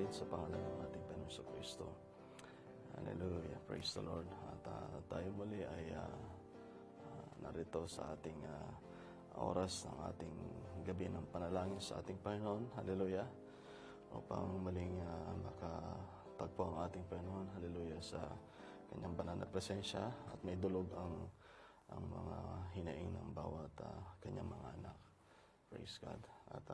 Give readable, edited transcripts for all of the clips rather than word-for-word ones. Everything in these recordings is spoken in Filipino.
natin sa pangalan ng ating Panginoong Kristo. Hallelujah. Praise the Lord. At tayo muli ay narito sa ating oras ng ating gabi ng panalangin sa ating Panginoon. Hallelujah. Upang maling makatagpo ang ating Panginoon. Hallelujah. Sa kanyang banal na presensya at may dulog ang mga hinaing ng bawat kanyang mga anak. Praise God. At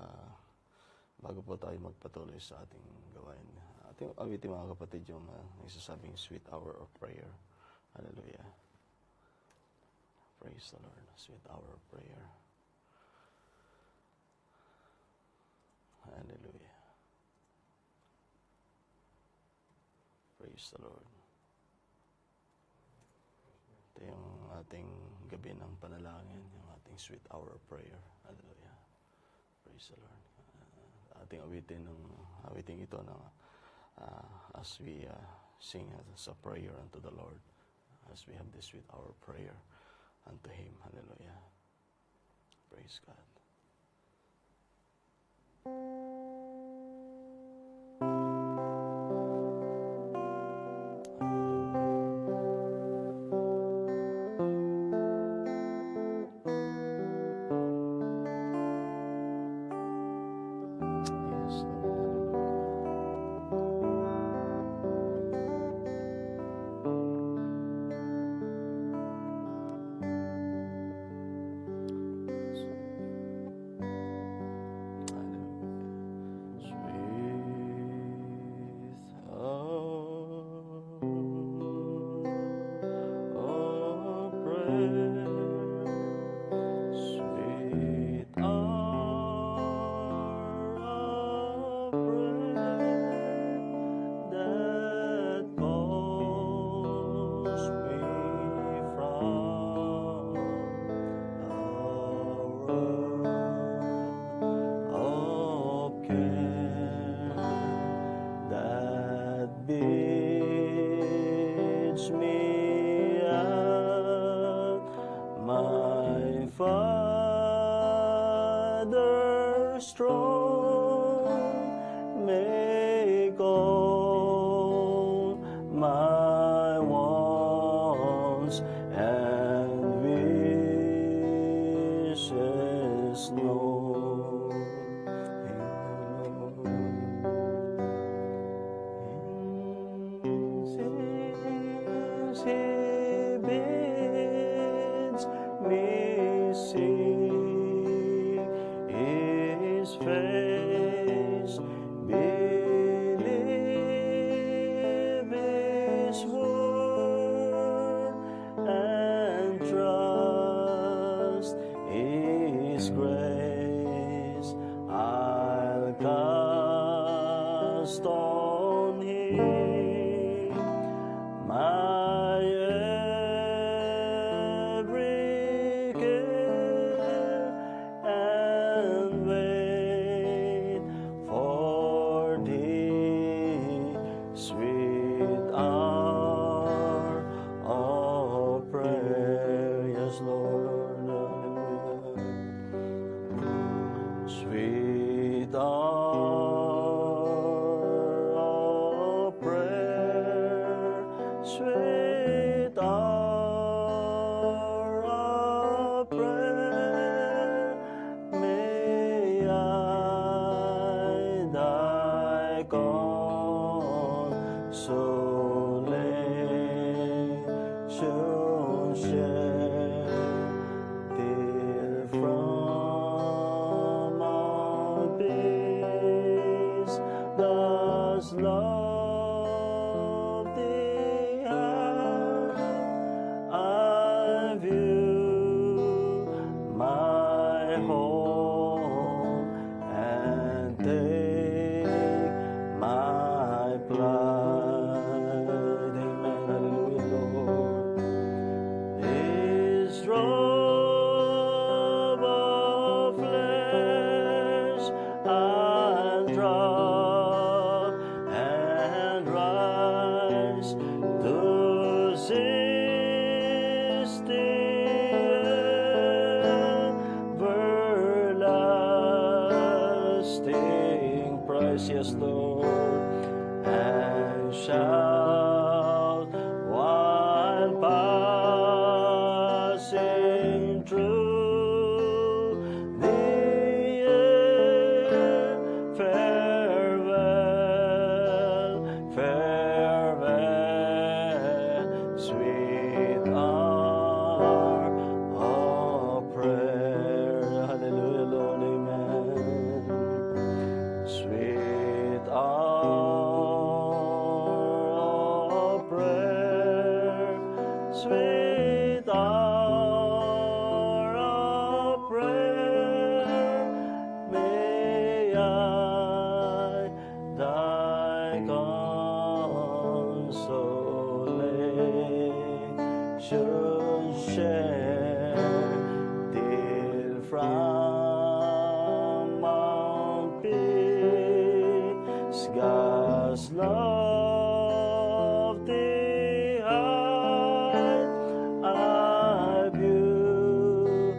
bago po tayo magpatuloy sa ating gawain, ating awitin mga kapatid yung nagsasabing sweet hour of prayer. Hallelujah. Praise the Lord. Sweet hour of prayer. Hallelujah. Praise the Lord. Ito yung ating gabi ng panalangin, yung ating sweet hour of prayer. Hallelujah. Praise the Lord. Ating awitin ito na as we sing as a prayer unto the Lord, as we have this sweet hour of prayer unto Him. Hallelujah. Praise God. Yes, Lord. sweet hour of prayer, may I thy consolation share, till from Mount Pisgah's lofty height I view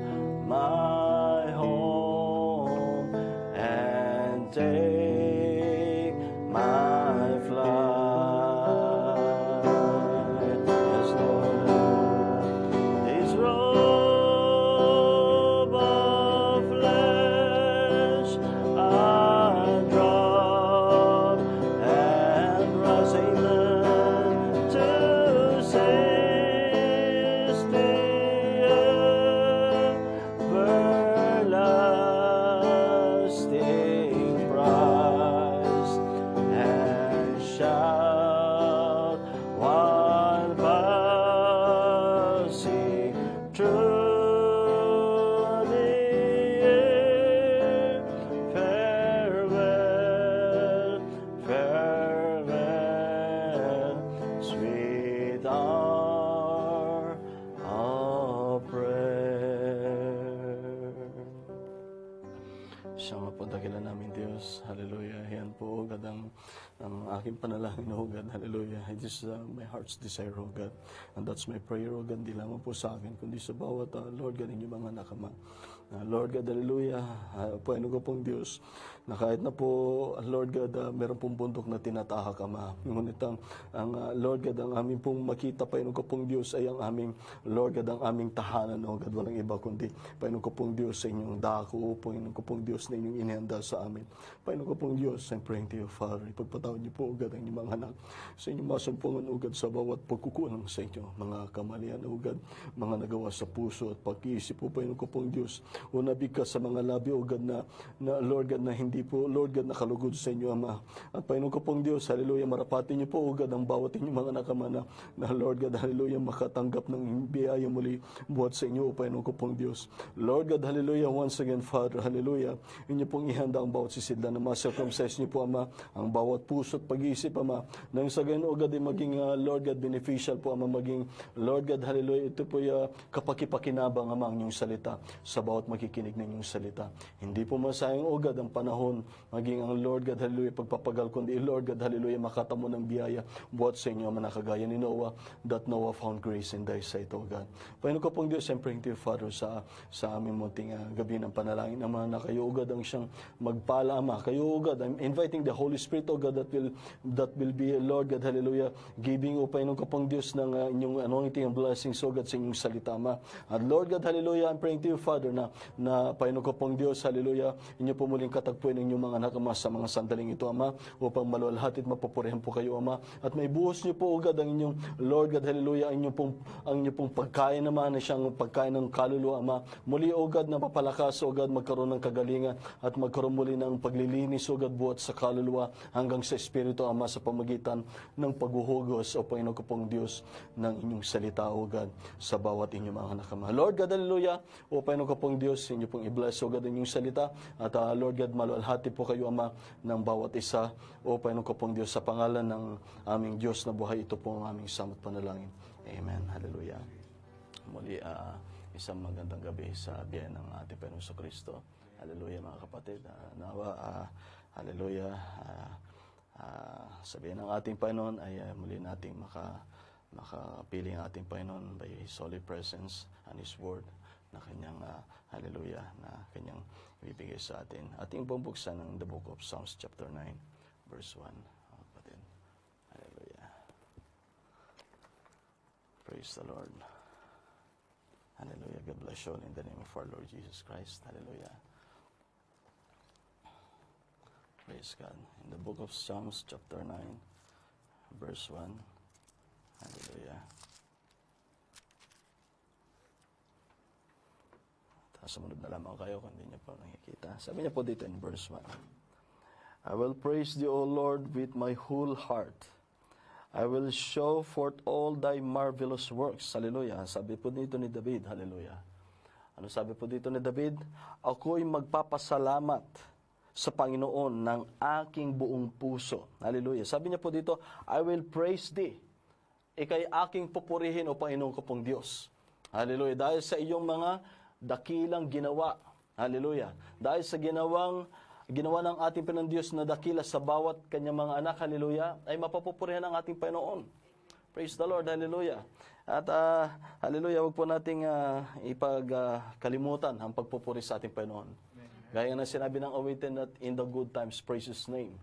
my home and take my flight. Yes, Lord. This robe of flesh I drop and rise amen to seize the everlasting prize and shout while passing through the air. Farewell, farewell, sweet hour of prayer. Siya nga po dakilan namin Diyos. Hallelujah. Yan po, God, ang aking panalangin, oh God. Hallelujah. It is my heart's desire, oh God. And that's my prayer, oh God. Di lamang po sa akin, kundi sa bawat, Lord God, inyong mga nakama. Lord God, hallelujah. Panginoon ko pong Diyos, na kahit na po, Lord God, meron pong bundok na tinatahak, Ama. Ngunit ang Lord God, ang aming pong makita, Panginoon ko pong Diyos, ay ang aming, Lord God, ang aming tahanan, oh God. Walang iba kundi, Panginoon ko pong Diyos, sa inyong dako, Panginoon ko pong Diyos, na inyong inihanda sa amin. Panginoon ko pong Diyos, I'm praying to you, Father. Ipagpatawad niyo po, oh God, ang inyong mga anak sa inyong masumpungan, oh God, sa bawat pagkukulang sa inyo. Mga kamalian, oh God, mga nagawa sa puso at pag-iisip po, Panginoon ko pong Diyos, o nabigkas sa mga labi, oh God, na Lord God, na hindi po, Lord God, nakalugod sa inyo, Ama. At Panginoon ko pong Diyos, hallelujah, marapatin niyo po, oh God, ang bawat inyong mga anak, Ama, na Lord God, hallelujah, makatanggap ng biyaya muli buhat sa inyo, oh Panginoon ko pong Diyos. Lord God, hallelujah, once again, Father, hallelujah, inyo pong ihanda ang bawat sisidlan na ma-circumcise niyo po, Ama, ang bawat puso at pag-iisip, Ama, nang sa ganun, oh God, ay maging, Lord God, beneficial po, Ama, maging, Lord God, hallelujah, ito po kapakipakinabang, Ama, ang inyong salita sa bawat makikinig ng inyong salita. Hindi po masayang, oh God, ang panahon, maging ang Lord God, hallelujah, pagpapagal, kundi Lord God, hallelujah, makatamo ng biyaya buhat sa inyo, Ama, nakagaya ni Noah, that Noah found grace in thy sight, oh God. Panginoon ko pong Diyos, I'm praying to you, Father, sa aming munting gabi ng panalangin, Ama, na kayo, oh God, ang siyang magpala, Ama. Kayo, oh God, I'm inviting the Holy Spirit, oh God, that will be, Lord God, hallelujah, giving, oh Panginoon ko pong Diyos, ng inyong anointing and blessings, oh God, sa inyong salita, Ama. At Lord God, hallelujah, I'm praying to you, Father, na Panginoon ko pong Diyos, hallelujah, inyo po muling katagpuin ng inyong mga anak, Ama, sa mga sandaling ito, Ama, upang maluwalhati at mapupurihan po kayo, Ama. At may buhos niyo po, oh God, ang inyong, Lord God, hallelujah, ang inyong pong pagkain naman, na siyang pagkain ng kaluluwa, Ama. Muli, oh God, na mapalakas, oh God, magkaroon ng kagalingan at magkaroon muli ng paglilinis, oh God, buhat sa kaluluwa hanggang sa Espiritu, Ama, sa pamagitan ng paghuhugos, o Panginoon ko pong Diyos, ng inyong salita, oh God, sa bawat inyong mga anak, Ama. Lord God, hallelujah, o Panginoon ko pong Diyos, inyo pong i-bless, oh God, inyong salita, at Lord God, maluwalhati po kayo, Ama, ng bawat isa, o Panginoon ko pong Diyos, sa pangalan ng aming Diyos na buhay, ito po ang aming samot panalangin. Amen. Hallelujah. Muli, isang magandang gabi sa biyaya ng ating Panginoon Kristo. Hallelujah, mga kapatid. Hallelujah. Sabihin ng ating Panginoon ay muli nating makapiling ang ating Panginoon by His holy presence and His word na kanyang, hallelujah, na kanyang ibibigay sa atin. Ating bubuksan ng the book of Psalms chapter 9, verse 1. Kapatid. Hallelujah. Praise the Lord. Hallelujah. God bless you all in the name of our Lord Jesus Christ. Hallelujah. Praise God. In the book of Psalms chapter 9, verse 1. Hallelujah. Sumunod na lamang kayo kung hindi niyo po nakikita. Sabi niya po dito in verse 1. I will praise thee, O Lord, with my whole heart. I will show forth all thy marvelous works. Hallelujah. Sabi po dito ni David. Hallelujah. Ano sabi po dito ni David? Ako'y magpapasalamat sa Panginoon ng aking buong puso. Hallelujah. Sabi niya po dito, I will praise thee. Ika'y aking pupurihin, o Panginoon ko pong Diyos. Hallelujah. Dahil sa iyong mga dakilang ginawa. Hallelujah. Dahil sa ginawa ng ating Panginoon Diyos na dakila sa bawat kanyang mga anak, hallelujah, ay mapapupurihan ang ating Panginoon. Praise the Lord, hallelujah. At hallelujah, huwag po nating ipagkalimutan ang pagpupuri sa ating Panginoon. Gaya na sinabi ng awitin that in the good times, praise His name.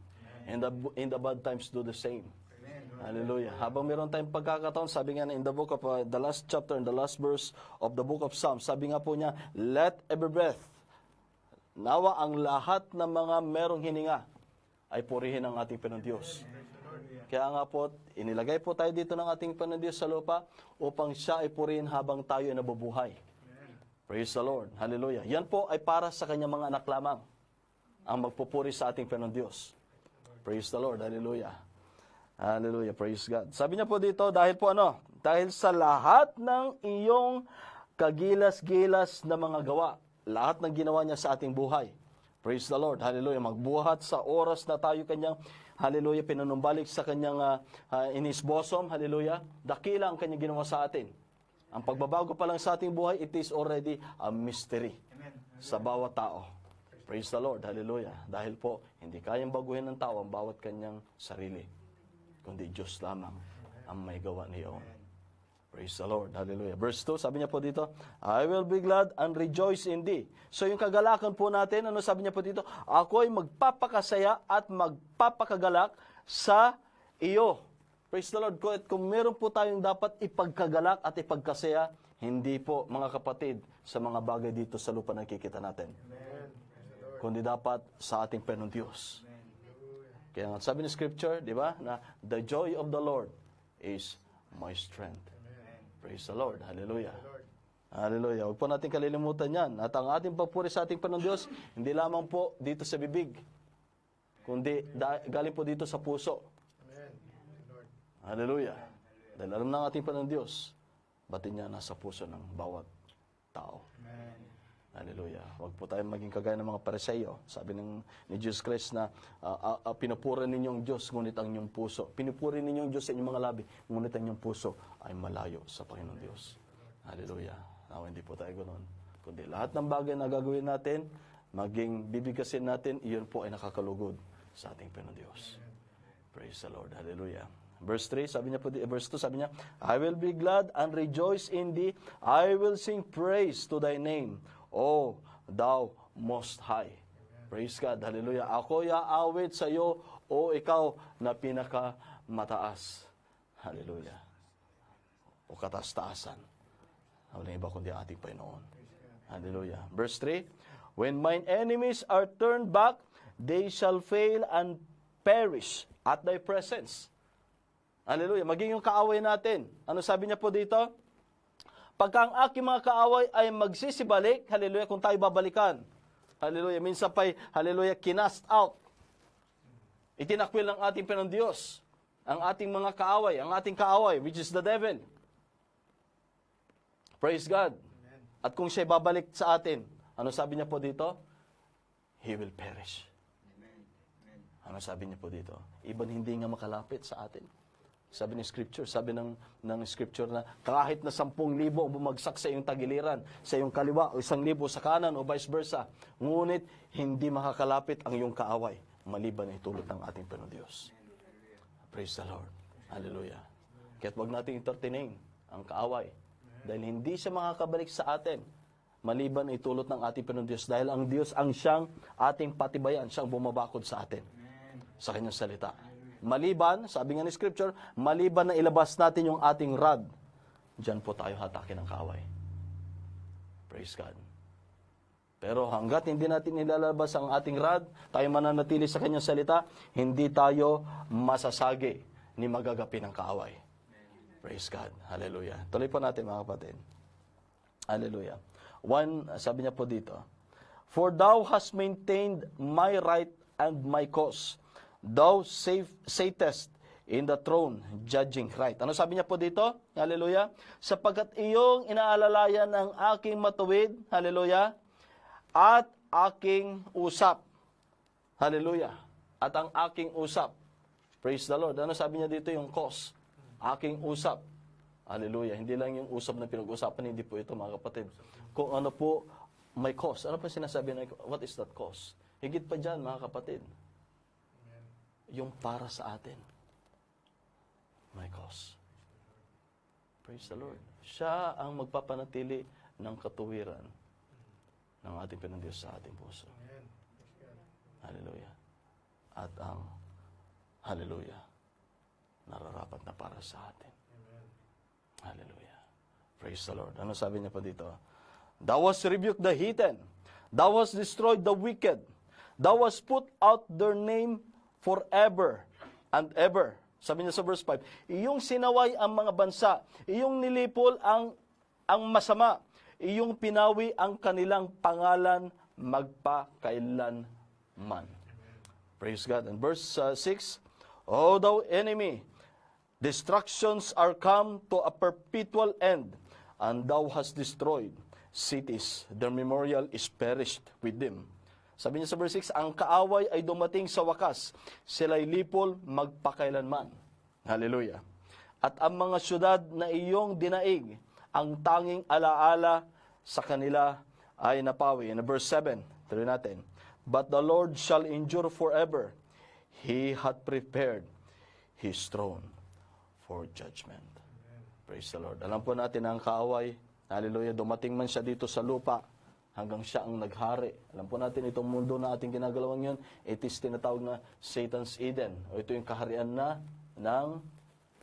In the bad times, do the same. Hallelujah. Habang meron tayong pagkakataon, sabi nga in the book of, the last chapter, in the last verse of the book of Psalms, sabi nga po niya, let every breath, nawa ang lahat ng mga merong hininga, ay purihin ang ating Panginoon Diyos. Kaya nga po, inilagay po tayo dito ng ating Panginoon Diyos sa lupa, upang siya ay purihin habang tayo ay nabubuhay. Praise the Lord. Hallelujah. Yan po ay para sa kanyang mga anak lamang, ang magpupuri sa ating Panginoon Diyos. Praise the Lord. Hallelujah. Hallelujah, praise God. Sabi niya po dito, dahil po dahil sa lahat ng iyong kagilas-gilas na mga gawa, lahat ng ginawa niya sa ating buhay. Praise the Lord, hallelujah. Magbuhat sa oras na tayo kanyang, hallelujah, pinanumbalik sa kanyang in His bosom, hallelujah. Dakila ang kanyang ginawa sa atin. Ang pagbabago pa lang sa ating buhay, it is already a mystery sa bawat tao. Praise the Lord, hallelujah. Dahil po, hindi kayang baguhin ng tao ang bawat kanyang sarili, kundi Diyos lamang ang may gawa niyon. Praise the Lord. Hallelujah. Verse 2, sabi niya po dito, I will be glad and rejoice in thee. So yung kagalakan po natin, ano sabi niya po dito? Ako'y magpapakasaya at magpapakagalak sa iyo. Praise the Lord. Kung meron po tayong dapat ipagkagalak at ipagkasaya, hindi po, mga kapatid, sa mga bagay dito sa lupa nakikita natin. Kundi dapat sa ating Panginoon Diyos. Kaya nga, sabi ng Scripture, di ba, na the joy of the Lord is my strength. Amen. Praise the Lord. Hallelujah. Hallelujah. Huwag po natin kalilimutan yan. At ang ating pagpuri sa ating Panginoon Diyos, hindi lamang po dito sa bibig, kundi galing po dito sa puso. Amen. Hallelujah. Dahil alam ng ating Panginoon Diyos, batin niya nasa puso ng bawat tao. Amen. Hallelujah. Huwag po tayong maging kagaya ng mga Pariseo. Sabi ni Jesus Christ na pinupuri ninyong Diyos, ngunit ang inyong puso. Pinupuri ninyong Diyos sa inyong mga labi, ngunit ang inyong puso ay malayo sa Panginoon Diyos. Hallelujah. Hindi po tayo ganoon. Kundi lahat ng bagay na gagawin natin, maging bibigkasin natin, iyon po ay nakakalugod sa ating Panginoon Diyos. Praise the Lord. Hallelujah. Verse 3, sabi niya po, verse 2, sabi niya, I will be glad and rejoice in thee. I will sing praise to thy name, O thou most high. Praise God. Hallelujah. Ako'y aawit sa iyo, O ikaw na pinakamataas. Hallelujah. O kataas-taasan. Walang iba kundi ating Panginoon. Hallelujah. Verse 3, when mine enemies are turned back, they shall fail and perish at thy presence. Hallelujah. Maging yung kaaway natin. Ano sabi niya po dito? Pagka ang aking mga kaaway ay magsisibalik, hallelujah, kung tayo babalikan. Hallelujah. Minsan pa'y, hallelujah, kinast out. Itinakwil ng ating Panginoon Diyos ang ating mga kaaway, ang ating kaaway, which is the devil. Praise God. Amen. At kung siya'y babalik sa atin, ano sabi niya po dito? He will perish. Amen. Ano sabi niya po dito? Iban hindi nga makalapit sa atin. Sabi ni Scripture, sabi ng Scripture na kahit na 10,000 ang bumagsak sa iyong tagiliran, sa iyong kaliwa, o 1,000 sa kanan, o vice versa, ngunit hindi makakalapit ang iyong kaaway, maliban ay tulot ng ating Panginoon Diyos. Praise the Lord. Hallelujah. Kaya't wag natin entertainin ang kaaway, dahil hindi siya makakabalik sa atin, maliban ay tulot ng ating Panginoon Diyos, dahil ang Diyos ang siyang ating patibayan, siyang bumabakod sa atin, sa kanyang salita. Maliban, sabi nga ni Scripture, maliban na ilabas natin yung ating rod, diyan po tayo hatakin ng kaaway. Praise God. Pero hanggat hindi natin ilalabas ang ating rod, tayo mananatili sa kanyang salita, hindi tayo masasagi ni magagapi ng kaaway. Praise God. Hallelujah. Tuloy po natin mga kapatid. Hallelujah. 1, sabi niya po dito, for thou hast maintained my right and my cause. Thou satest in the throne, judging right. Ano sabi niya po dito? Hallelujah. Sapagkat iyong inaalalayan ng aking matuwid, hallelujah, at aking usap. Hallelujah. At ang aking usap. Praise the Lord. Ano sabi niya dito? Yung cause. Aking usap. Hallelujah. Hindi lang yung usap na pinag-usapan, hindi po ito mga kapatid. Kung ano po may cause. Ano pa sinasabi na, what is that cause? Higit pa dyan mga kapatid. Yung para sa atin. My cause. Praise the Lord. Siya ang magpapanatili ng katuwiran ng ating Panginoon sa ating puso. Hallelujah. At ang hallelujah, nararapat na para sa atin. Hallelujah. Praise the Lord. Ano sabi niya pa dito? Thou hast rebuked the heathen. Thou hast destroyed the wicked. Thou hast put out their name forever and ever. Sabi niya sa verse 5, iyong sinaway ang mga bansa, iyong nilipol ang masama, iyong pinawi ang kanilang pangalan magpakailanman. Praise God. And verse 6, O thou enemy, destructions are come to a perpetual end, and thou hast destroyed cities. Their memorial is perished with them. Sabi niya sa verse 6, ang kaaway ay dumating sa wakas, sila'y lipol magpakailanman. Hallelujah. At ang mga syudad na iyong dinaig, ang tanging alaala sa kanila ay napawi. In verse 7, tuloy natin. But the Lord shall endure forever. He hath prepared His throne for judgment. Amen. Praise the Lord. Alam po natin ang kaaway, hallelujah, dumating man siya dito sa lupa, hanggang siya ang naghari. Alam po natin itong mundo na ating ginagalawan yun, it is tinatawag na Satan's Eden. O ito yung kaharian na ng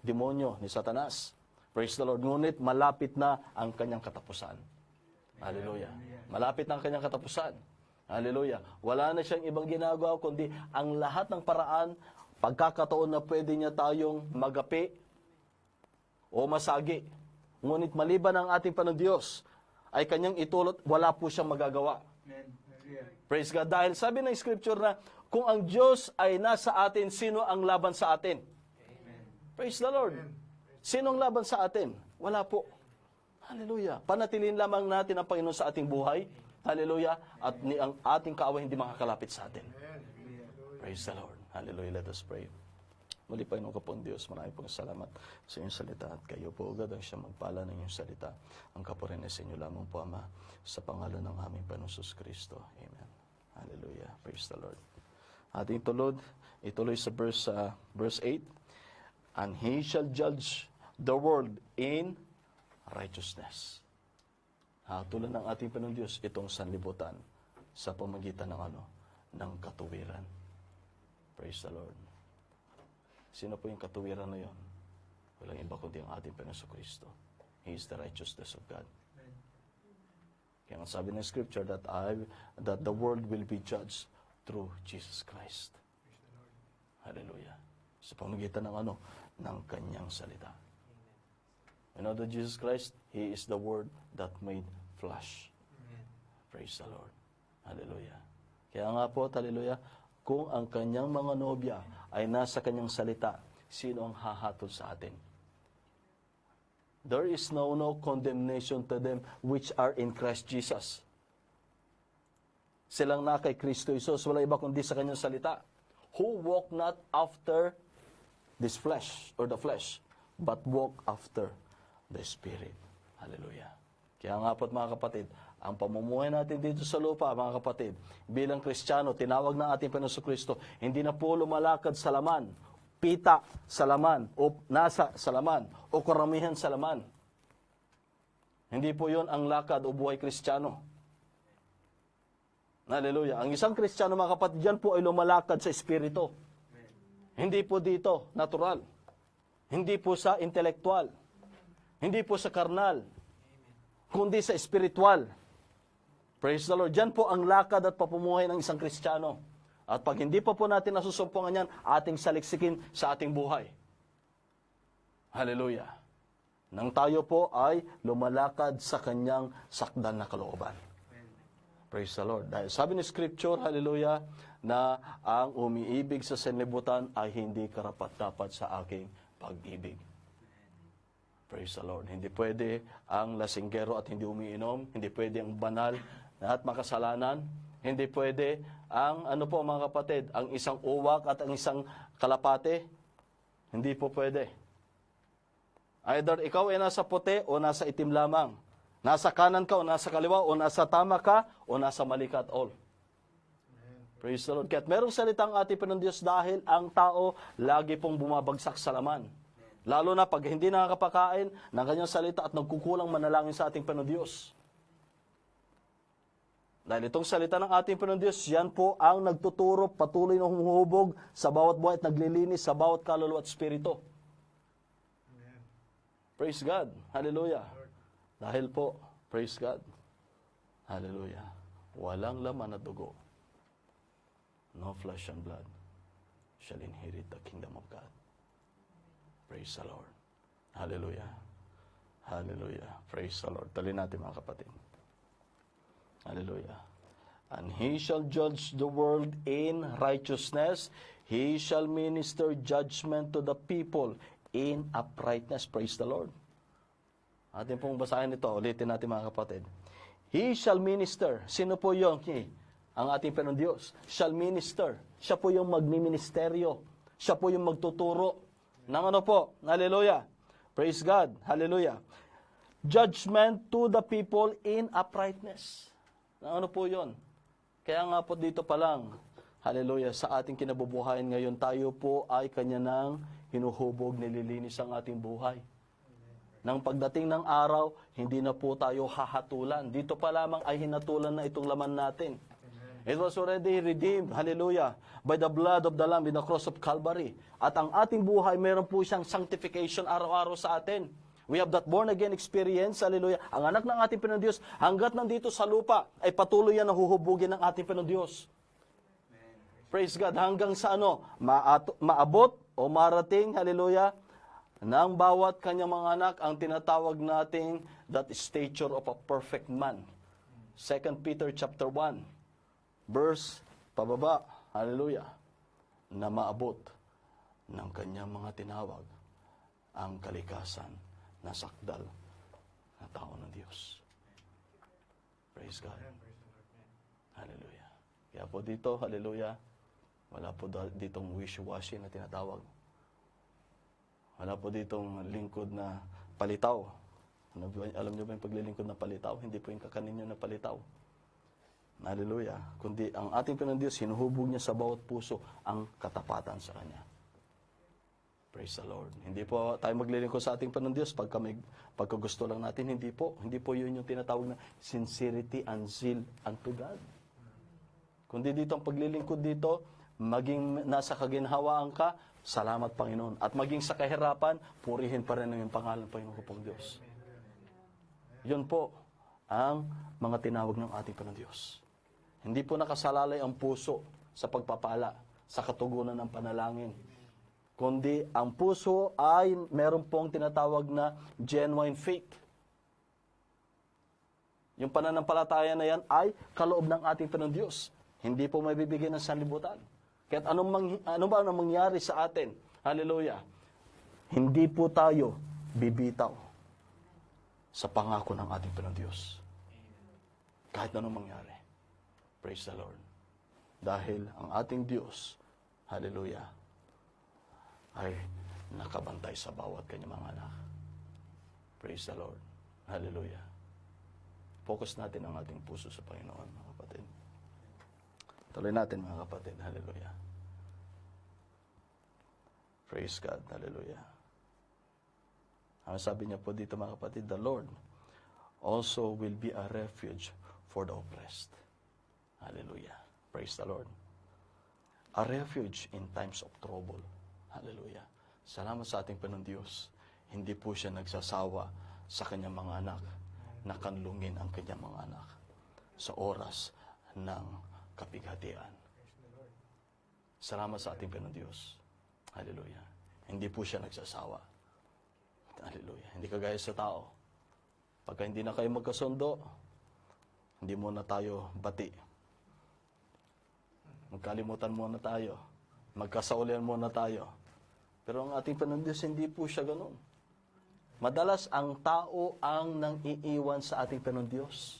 demonyo ni Satanas. Praise the Lord. Ngunit malapit na ang kanyang katapusan. Hallelujah. Malapit na ang kanyang katapusan. Hallelujah. Wala na siyang ibang ginagawa kundi ang lahat ng paraan, pagkakataon na pwede niya tayong magapi o masagi. Ngunit maliban ang ating Panginoon Diyos ay kanyang itulot, wala po siyang magagawa. Amen. Praise God. Dahil sabi ng Scripture na kung ang Diyos ay nasa atin, sino ang laban sa atin? Amen. Praise the Lord. Amen. Sino ang laban sa atin? Wala po. Hallelujah. Panatilin lamang natin ang Panginoon sa ating buhay. Hallelujah. At ang ating kaaway hindi makakalapit sa atin. Praise the Lord. Hallelujah. Let us pray. Muli pa inong kapong Diyos, marami pong salamat sa inyong salita at kayo po agad ang siyang magpala ng inyong salita. Ang kapurin ay sa inyo lamang po, Ama, sa pangalan ng aming Panginoon Kristo. Amen. Hallelujah. Praise the Lord. Ating ituloy sa verse 8. And He shall judge the world in righteousness. Tulad ng ating Panginoon Diyos, itong sanlibutan sa pamagitan ng katuwiran. Praise the Lord. Sino po yung katuwiran na yon? Walang iba kundi ang ating Panginoon Kristo. He is the righteousness of God. Amen. Kaya ang sabi ng Scripture that the world will be judged through Jesus Christ. Hallelujah. Sa pamagitan ng kanyang salita. You know that Jesus Christ, He is the Word that made flesh. Amen. Praise the Lord. Hallelujah. Kaya nga po, hallelujah, kung ang kanyang mga nobya ay nasa kanyang salita, sino ang hahatol sa atin? There is no condemnation to them which are in Christ Jesus. Silang na kay Kristo Jesus, wala iba kundi sa kanyang salita. Who walk not after this flesh or the flesh, but walk after the Spirit. Hallelujah. Kaya nga po't mga kapatid, ang pamumuhay natin dito sa lupa, mga kapatid, bilang Kristiyano, tinawag ng ating Panginoon Kristo, hindi na po lumalakad sa laman, pita sa laman, o nasa sa laman, o karamihan sa laman. Hindi po yon ang lakad o buhay Kristiyano. Hallelujah. Ang isang Kristiyano, mga kapatid, dyan po ay lumalakad sa Espiritu. Hindi po dito, natural. Hindi po sa intelektual. Hindi po sa karnal. Kundi sa espiritual. Praise the Lord. Diyan po ang lakad at papumuhay ng isang Kristiyano. At pag hindi pa po natin nasusumpungan yan, ating saliksikin sa ating buhay. Hallelujah. Nang tayo po ay lumalakad sa kanyang sakdan na kalooban. Praise the Lord. Dahil sabi ni Scripture, hallelujah, na ang umiibig sa sanlibutan ay hindi karapat-dapat sa aking pag-ibig. Praise the Lord. Hindi pwede ang lasinggero at hindi umiinom. Hindi pwede ang banal at makasalanan. Hindi pwede ang, mga kapatid, ang isang uwak at ang isang kalapate. Hindi po pwede. Either ikaw ay nasa puti o nasa itim lamang. Nasa kanan ka o nasa kaliwa o nasa tama ka o nasa mali ka at all. Praise the Lord. Kaya't merong salitang ating Panginoon Diyos dahil ang tao lagi pong bumabagsak sa laman. Lalo na pag hindi nakakapakain ng kanyang salita at nagkukulang manalangin sa ating Panginoon Diyos. Dahil itong salita ng ating Panginoon Diyos, yan po ang nagtuturo, patuloy na humuhubog sa bawat buhay at naglilinis sa bawat kaluluwa at spirito. Praise God. Hallelujah. Dahil po, praise God. Hallelujah. Walang laman na dugo. No flesh and blood shall inherit the kingdom of God. Praise the Lord. Hallelujah. Hallelujah. Praise the Lord. Talin natin mga kapatid. Hallelujah. And He shall judge the world in righteousness. He shall minister judgment to the people in uprightness. Praise the Lord. Atin pong basahin ito. Ulitin natin mga kapatid. He shall minister. Sino po yung ang ating Panginoon Diyos? Shall minister. Siya po yung magmiministeryo. Siya po yung magtuturo. Nang po? Hallelujah. Praise God. Hallelujah. Judgment to the people in uprightness. Nang po yun? Kaya nga po dito pa lang, hallelujah, sa ating kinabubuhayan ngayon, tayo po ay kanya nang hinuhubog, nililinis ang ating buhay. Nang pagdating ng araw, hindi na po tayo hahatulan. Dito pa lamang ay hinatulan na itong laman natin. It was already redeemed, hallelujah, by the blood of the Lamb in the cross of Calvary. At ang ating buhay, meron po siyang sanctification araw-araw sa atin. We have that born-again experience, hallelujah. Ang anak ng ating Panginoon Diyos, hanggat nandito sa lupa, ay patuloy yan na huhubugin ng ating Panginoon Diyos. Praise God, hanggang sa maabot o marating, hallelujah, ng bawat kanyang mga anak, ang tinatawag nating that stature of a perfect man. 2 Peter chapter 1, verse pababa, hallelujah, na maabot ng kanyang mga tinawag ang kalikasan na sakdal na tao ng Diyos. Praise God. Hallelujah. Kaya po dito, hallelujah, wala po ditong wishy-washy na tinatawag. Wala po ditong lingkod na palitaw. Alam niyo ba yung paglilingkod na palitaw? Hindi po yung kakanin nyo na palitaw. Hallelujah. Kundi ang ating Panginoon Diyos, hinuhubog niya sa bawat puso ang katapatan sa Kanya. Praise the Lord. Hindi po tayo maglilingkod sa ating Panginoon Diyos pagka gusto lang natin. Hindi po. Hindi po yun yung tinatawag na sincerity and zeal unto God. Kundi dito ang paglilingkod dito, maging nasa kaginhawaan ka, salamat Panginoon. At maging sa kahirapan, purihin pa rin ang pangalan ng Panginoon pong Diyos. Yun po ang mga tinawag ng ating Panginoon Diyos. Hindi po nakasalalay ang puso sa pagpapala, sa katugunan ng panalangin. Kundi ang puso ay meron pong tinatawag na genuine faith. Yung pananampalataya na yan ay kaloob ng ating Panginoon Diyos. Hindi po may bibigyan ng sanlibutan. Kahit ano ba ang mangyari sa atin, hallelujah, hindi po tayo bibitaw sa pangako ng ating Panginoon Diyos. Kahit anong mangyari. Praise the Lord. Dahil ang ating Diyos, hallelujah, ay nakabantay sa bawat kanyang mga anak. Praise the Lord. Hallelujah. Focus natin ang ating puso sa Panginoon, mga kapatid. Tuloy natin, mga kapatid. Hallelujah. Praise God. Hallelujah. Ang sabi niya po dito, mga kapatid, the Lord also will be a refuge for the oppressed. Hallelujah. Praise the Lord. A refuge in times of trouble. Hallelujah. Salamat sa ating Panginoon Diyos. Hindi po siya nagsasawa sa kanyang mga anak na kanlungin ang kanyang mga anak sa oras ng kapighatian. Salamat sa ating Panginoon Diyos. Hallelujah. Hindi po siya nagsasawa. Hallelujah. Hindi kagaya sa tao. Pagka hindi na kayo magkasundo, Hindi muna tayo bati. Magkalimutan muna tayo. Magkasaulian muna tayo. Pero ang ating Panginoon Diyos, hindi po siya ganun. Madalas ang tao ang nang iiwan sa ating Panginoon Diyos.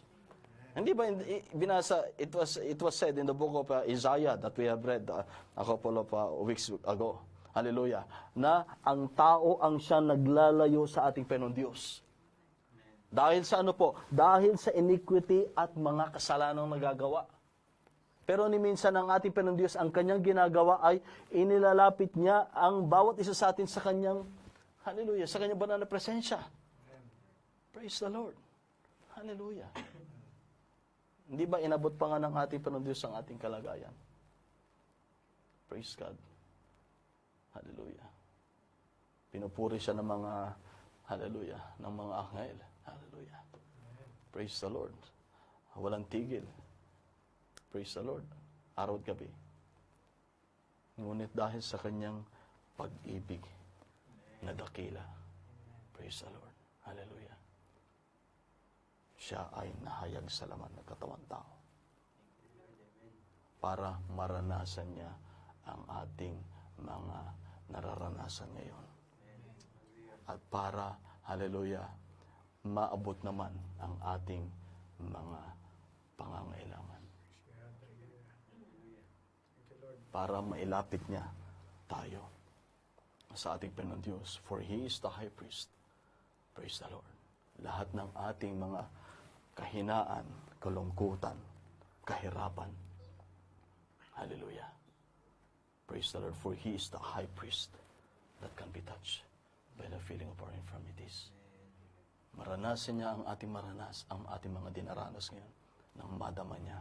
Hindi ba binasa, it was said in the book of Isaiah that we have read a couple of weeks ago. Hallelujah. Na ang tao ang siya naglalayo sa ating Panginoon Diyos. Dahil sa ano po? Dahil sa iniquity at mga kasalanang nagagawa. Pero ni minsan ang ating Panginoon Diyos, ang kanyang ginagawa ay inilalapit niya ang bawat isa sa atin sa kanyang, hallelujah, sa kanyang banal na presensya. Praise the Lord. Hallelujah. Hindi ba inabot pa nga ng ating Panginoon Diyos ang ating kalagayan? Praise God. Hallelujah. Pinupuri siya ng mga, hallelujah, ng mga anghel. Hallelujah. Praise the Lord. Walang tigil. Praise the Lord. Araw at gabi. Ngunit dahil sa kanyang pag-ibig na dakila. Praise the Lord. Hallelujah. Siya ay nahayag sa laman ng katawang tao para maranasan niya ang ating mga nararanasan ngayon. At para, hallelujah, maabot naman ang ating mga pangangailangan. Para mailapit niya tayo sa ating Panginoon Diyos. For He is the high priest. Praise the Lord. Lahat ng ating mga kahinaan, kalungkutan, kahirapan. Hallelujah. Praise the Lord. For He is the high priest that can be touched by the feeling of our infirmities. Maranasan niya ang ating ang ating mga dinaranas ngayon nang madama niya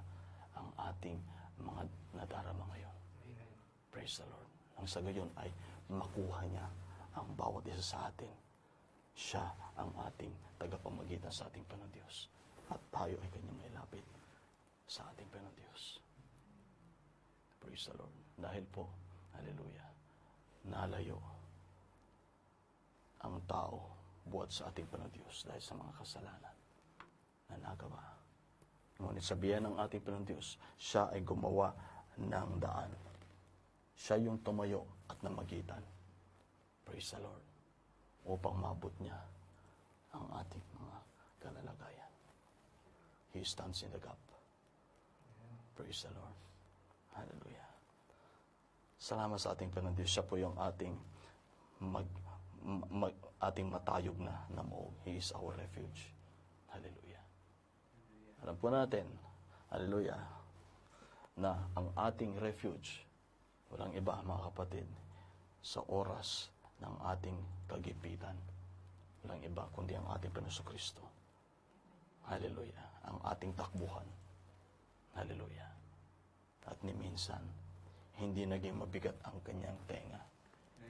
ang ating mga nadarama ngayon. Praise the Lord. Ang sa gayon ay makuha niya ang bawat isa sa atin. Siya ang ating tagapamagitan sa ating Panginoon Diyos. At tayo ay kanyang mailapit sa ating Panginoon Diyos. Praise the Lord. Dahil po, hallelujah, nalayo ang tao buhat sa ating Panginoon Diyos dahil sa mga kasalanan na nagawa. Ngunit sabihan ng ating Panginoon Diyos, siya ay gumawa ng daan. Siya yung tumayo at namagitan. Praise the Lord. Upang mabot niya ang ating mga kalalagayan. He stands in the gap. Praise the Lord. Hallelujah. Salamat sa ating Panginoon Diyos. Siya po yung ating ating matayog na muog. He is our refuge. Hallelujah. Alam po natin, hallelujah, na ang ating refuge, walang iba, mga kapatid, sa oras ng ating kagipitan. Walang iba kundi ang ating Panginoon Kristo. Hallelujah. Ang ating takbuhan. Hallelujah. At ni minsan, hindi naging mabigat ang kanyang tenga.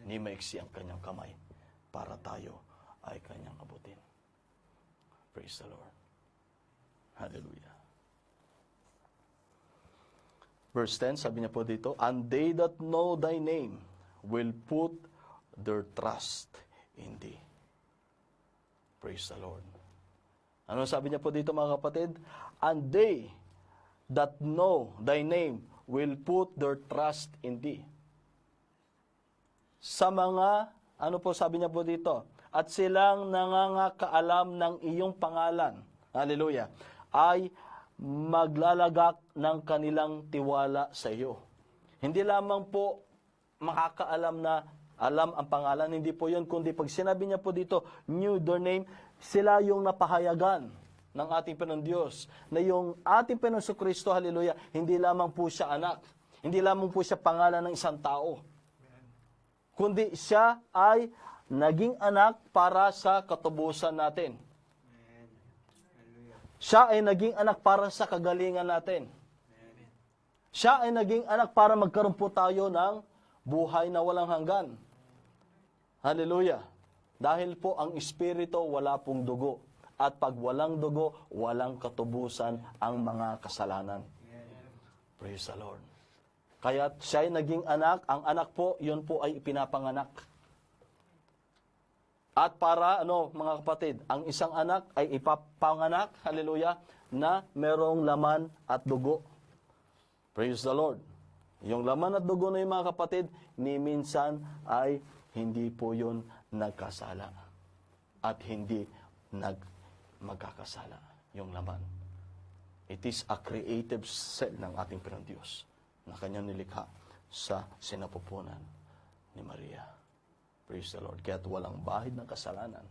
Ni maiksi ang kanyang kamay para tayo ay kanyang abutin. Praise the Lord. Hallelujah. Verse 10, sabi niya po dito, and they that know thy name will put their trust in thee. Praise the Lord. Ano sabi niya po dito, mga kapatid? And they that know thy name will put their trust in thee. Sa mga, ano po sabi niya po dito? At silang nangangakaalam ng iyong pangalan, hallelujah, ay maglalagak ng kanilang tiwala sa iyo. Hindi lamang po makakaalam na alam ang pangalan, hindi po yun, kundi pag sinabi niya po dito, knew their name, sila yung napahayagan ng ating Panginoon Diyos, na yung ating Panginoon Kristo, hallelujah, hindi lamang po siya anak, hindi lamang po siya pangalan ng isang tao, kundi siya ay naging anak para sa katubusan natin. Siya ay naging anak para sa kagalingan natin. Siya ay naging anak para magkaroon po tayo ng buhay na walang hanggan. Hallelujah. Dahil po ang Espiritu wala pong dugo. At pag walang dugo, walang katubusan ang mga kasalanan. Praise the Lord. Kaya siya ay naging anak. Ang anak po, yun po ay ipinapanganak. At para, mga kapatid, ang isang anak ay ipapanganak, hallelujah, na merong laman at dugo. Praise the Lord. Yung laman at dugo na yung mga kapatid, ni minsan ay hindi po yun nagkasala. At hindi magkakasala yung laman. It is a creative cell ng ating Panginoon Diyos na kanyang nilikha sa sinapupunan ni Maria. Praise the Lord. Kaya't walang bahid ng kasalanan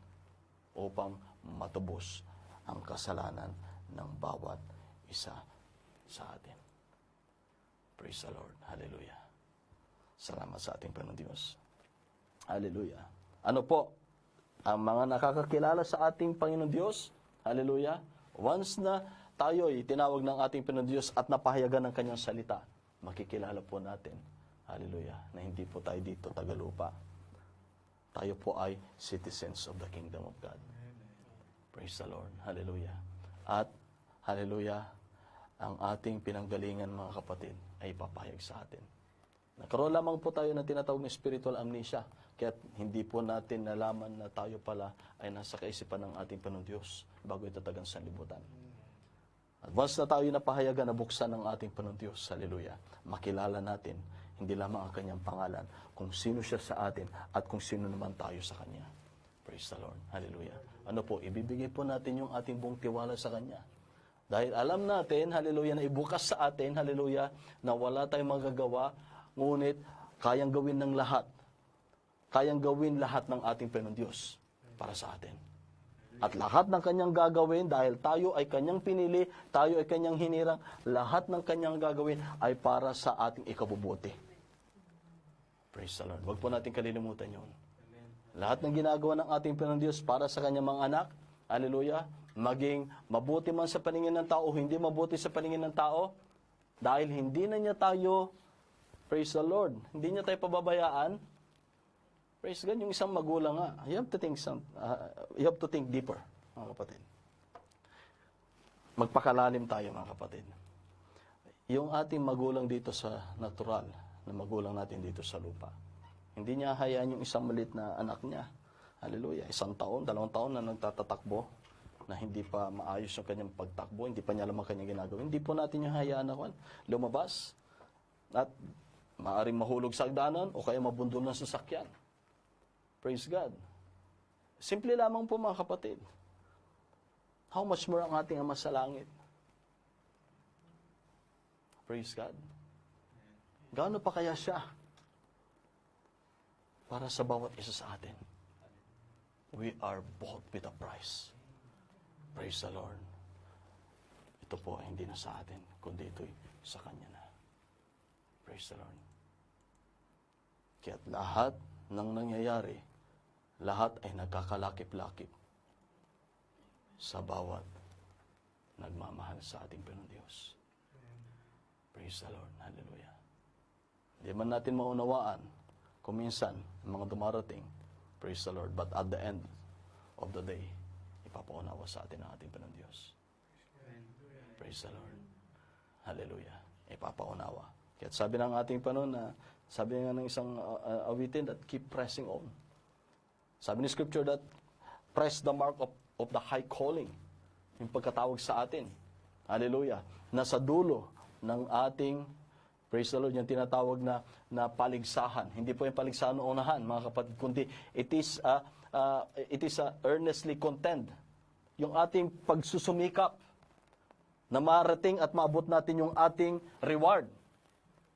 upang matubos ang kasalanan ng bawat isa sa atin. Praise the Lord. Hallelujah. Salamat sa ating Panginoon Diyos. Hallelujah. Ano po ang mga nakakakilala sa ating Panginoon Diyos? Hallelujah. Once na tayo ay tinawag ng ating Panginoon Diyos at napahayagan ng kanyang salita, makikilala po natin, hallelujah, na hindi po tayo dito tagalupa. Tayo po ay citizens of the kingdom of God. Praise the Lord. Hallelujah. At, hallelujah, ang ating pinanggalingan, mga kapatid, ay papayag sa atin. Nagkaroon lamang po tayo ng tinatawag na spiritual amnesia. Kaya hindi po natin nalaman na tayo pala ay nasa kaisipan ng ating Panginoon Diyos bago itatagang sanlibutan. At once na tayo napahayagan na buksan ng ating Panginoon Diyos, hallelujah, makilala natin hindi lamang ang kanyang pangalan, kung sino siya sa atin at kung sino naman tayo sa kanya. Praise the Lord. Hallelujah. Ano po, ibibigay po natin yung ating buong tiwala sa kanya. Dahil alam natin, hallelujah, na ibukas sa atin, hallelujah, na wala tayong magagawa, ngunit kayang gawin ng lahat. Kayang gawin lahat ng ating Panginoon Diyos para sa atin. At lahat ng kanyang gagawin, dahil tayo ay kanyang pinili, tayo ay kanyang hinirang, lahat ng kanyang gagawin ay para sa ating ikabubuti. Praise the Lord. Huwag po natin kalilimutan yun. Lahat ng ginagawa ng ating Panginoon Diyos para sa kanyang mga anak, hallelujah, maging mabuti man sa paningin ng tao o hindi mabuti sa paningin ng tao, dahil hindi na niya tayo, praise the Lord, hindi niya tayo pababayaan. Praise God, yung isang magulang nga, you have to think deeper, mga kapatid. Magpakalalim tayo, mga kapatid. Yung ating magulang dito sa natural, na magulang natin dito sa lupa, hindi niya hayaan yung isang maliit na anak niya, hallelujah, 1 taon, 2 taon na nagtatatakbo, na hindi pa maayos yung kanyang pagtakbo, hindi pa niya alam ang kanyang ginagawa. Hindi po natin yung hayaan na lumabas at maaaring mahulog sa hagdanan o kaya mabundol ng sasakyan. Praise God. Simple lamang po, mga kapatid. How much more ang ating Ama sa langit? Praise God. Gaano pa kaya siya para sa bawat isa sa atin? We are bought with a price. Praise the Lord. Ito po ay hindi na sa atin, kundi ito'y sa Kanya na. Praise the Lord. Kaya't lahat ng nangyayari, lahat ay nagkakalakip-lakip sa bawat nagmamahal sa ating Panginoon Diyos. Praise the Lord. Hallelujah. Hindi man natin maunawaan kung minsan ang mga dumarating, praise the Lord, but at the end of the day, ipapaunawa sa atin ang ating Panginoon Diyos. Praise the Lord. Hallelujah. Ipapaunawa. Kaya sabi ng ating Panginoon na, sabi nga ng isang awitin that keep pressing on. Sabi ni Scripture that press the mark of the high calling. Yung pagkatawag sa atin. Hallelujah. Nasa dulo ng ating, praise the Lord, yung tinatawag na paligsahan. Hindi po yung paligsahan ng unahan, mga kapatid, kundi it is earnestly contend. Yung ating pagsusumikap na marating at maabot natin yung ating reward,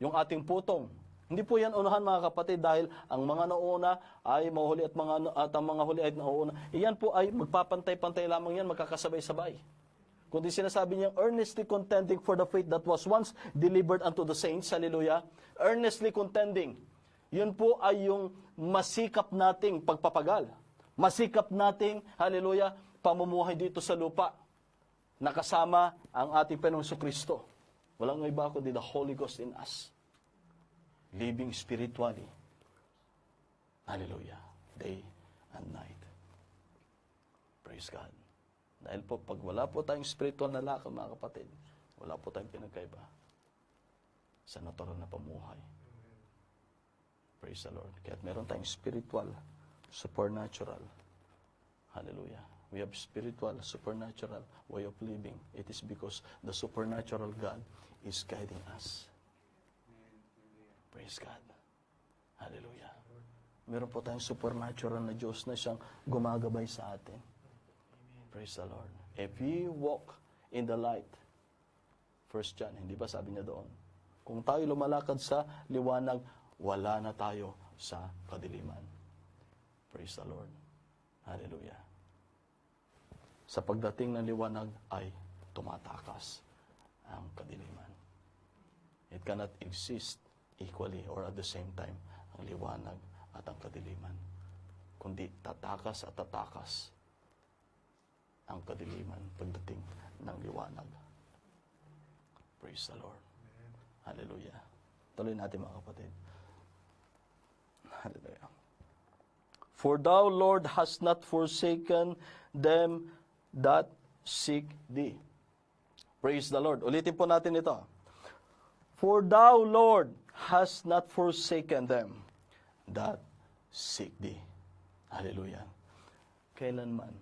yung ating putong. Hindi po yan unahan, mga kapatid, dahil ang mga nauna ay mahuhuli at ang mga huli ay nauuna. Iyan po ay magpapantay-pantay lamang yan, magkakasabay-sabay. Kundi sinasabi niya, earnestly contending for the faith that was once delivered unto the saints. Hallelujah. Earnestly contending. Yun po ay yung masikap nating pagpapagal. Masikap nating, hallelujah, pamumuhay dito sa lupa. Nakasama ang ating Panginoong Kristo. Walang iba kundi the Holy Ghost in us. Living spiritually. Hallelujah. Day and night. Praise God. Dahil po, pag wala po tayong spiritual na lakad, mga kapatid, wala po tayong pinagkaiba sa natural na pamuhay. Praise the Lord. Kaya meron tayong spiritual, supernatural, Hallelujah. We have spiritual, supernatural way of living. It is because the supernatural God is guiding us. Praise God. Hallelujah. Meron po tayong supernatural na Diyos na siyang gumagabay sa atin. Praise the Lord. If we walk in the light, 1 John, hindi ba sabi niya doon? Kung tayo lumalakad sa liwanag, wala na tayo sa kadiliman. Praise the Lord. Hallelujah. Sa pagdating ng liwanag ay tumatakas ang kadiliman. It cannot exist equally or at the same time ang liwanag at ang kadiliman. Kundi tatakas at tatakas ang kadiliman pagdating ng liwanag. Praise the Lord. Hallelujah. Tuloy natin mga kapatid. Hallelujah. For thou, Lord, hast not forsaken them that seek thee. Praise the Lord. Ulitin po natin ito. For thou, Lord, hast not forsaken them that seek thee. Hallelujah. Kailanman,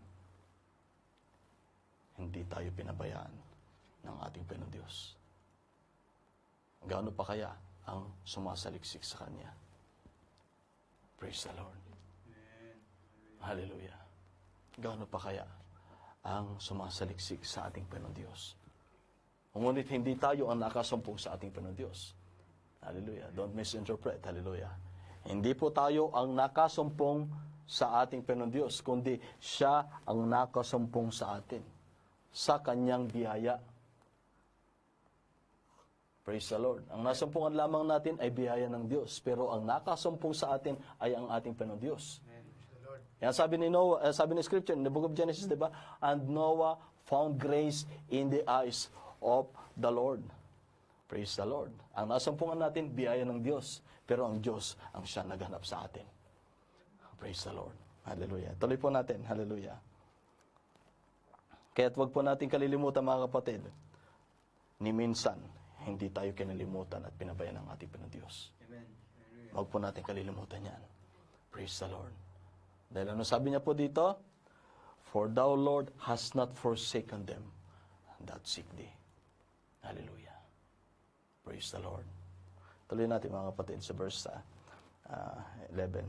hindi tayo pinabayaan ng ating Panginoon Diyos. Gaano pa kaya ang sumasaliksik sa Kanya? Praise the Lord. Hallelujah. Gaano pa kaya ang sumasaliksik sa ating Panginoon Diyos? Ngunit hindi tayo ang nakasumpong sa ating Panginoon Diyos. Hallelujah. Don't misinterpret. Hallelujah. Hindi po tayo ang nakasumpong sa ating Panginoon Diyos, kundi siya ang nakasumpong sa atin sa Kanyang biyaya. Praise the Lord. Ang nasumpungan lamang natin ay biyaya ng Diyos, pero ang nakasumpong sa atin ay ang ating Panginoon Diyos. Yan sabi ni Noah, sabi ni Scripture in the book of Genesis, di ba? And Noah found grace in the eyes of the Lord. Praise the Lord. Ang nasumpungan natin, biyaya ng Diyos, pero ang Diyos ang siya naghanap sa atin. Praise the Lord. Hallelujah. Tuloy po natin. Hallelujah. Kaya't wag po natin kalilimutan mga kapatid, ni minsan, hindi tayo kinalimutan at pinabayaan ng ating Panginoon Diyos. Amen. Wag po natin kalilimutan yan. Praise the Lord. Dahil ano sabi niya po dito? For thou, Lord, hast not forsaken them that seek thee. Hallelujah. Praise the Lord. Tuloy natin mga kapatid sa verse 11.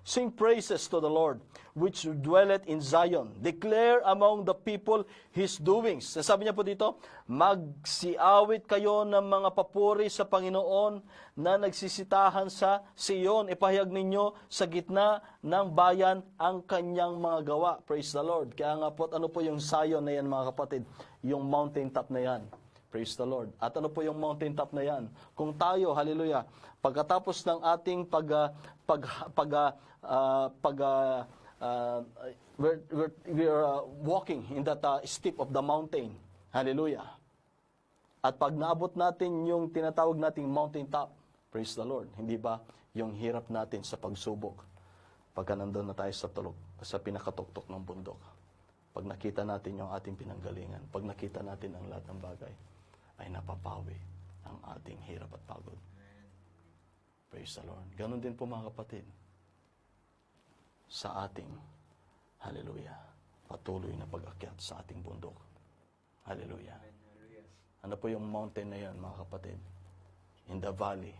Sing praises to the Lord, which dwelleth in Zion. Declare among the people His doings. Sabi niya po dito, magsiawit kayo ng mga papuri sa Panginoon na nagsisitahan sa Sion. Ipahayag ninyo sa gitna ng bayan ang kanyang mga gawa. Praise the Lord. Kaya nga po, ano po yung Zion na yan mga kapatid? Yung mountain top na yan. Praise the Lord. At ano po yung mountain top na yan? Kung tayo, hallelujah, pagkatapos ng ating we're walking in that steep of the mountain. Hallelujah. At pag naabot natin yung tinatawag nating mountain top, praise the Lord, hindi ba yung hirap natin sa pagsubok pagka nandun na tayo sa pinakatuktok ng bundok. Pag nakita natin yung ating pinanggalingan, pag nakita natin ang lahat ng bagay, ay napapawi ang ating hirap at pagod. Praise the Lord. Ganon din po mga kapatid sa ating, hallelujah, patuloy na pag-akyat sa ating bundok. Hallelujah. Ano po yung mountain na yan mga kapatid? In the valley,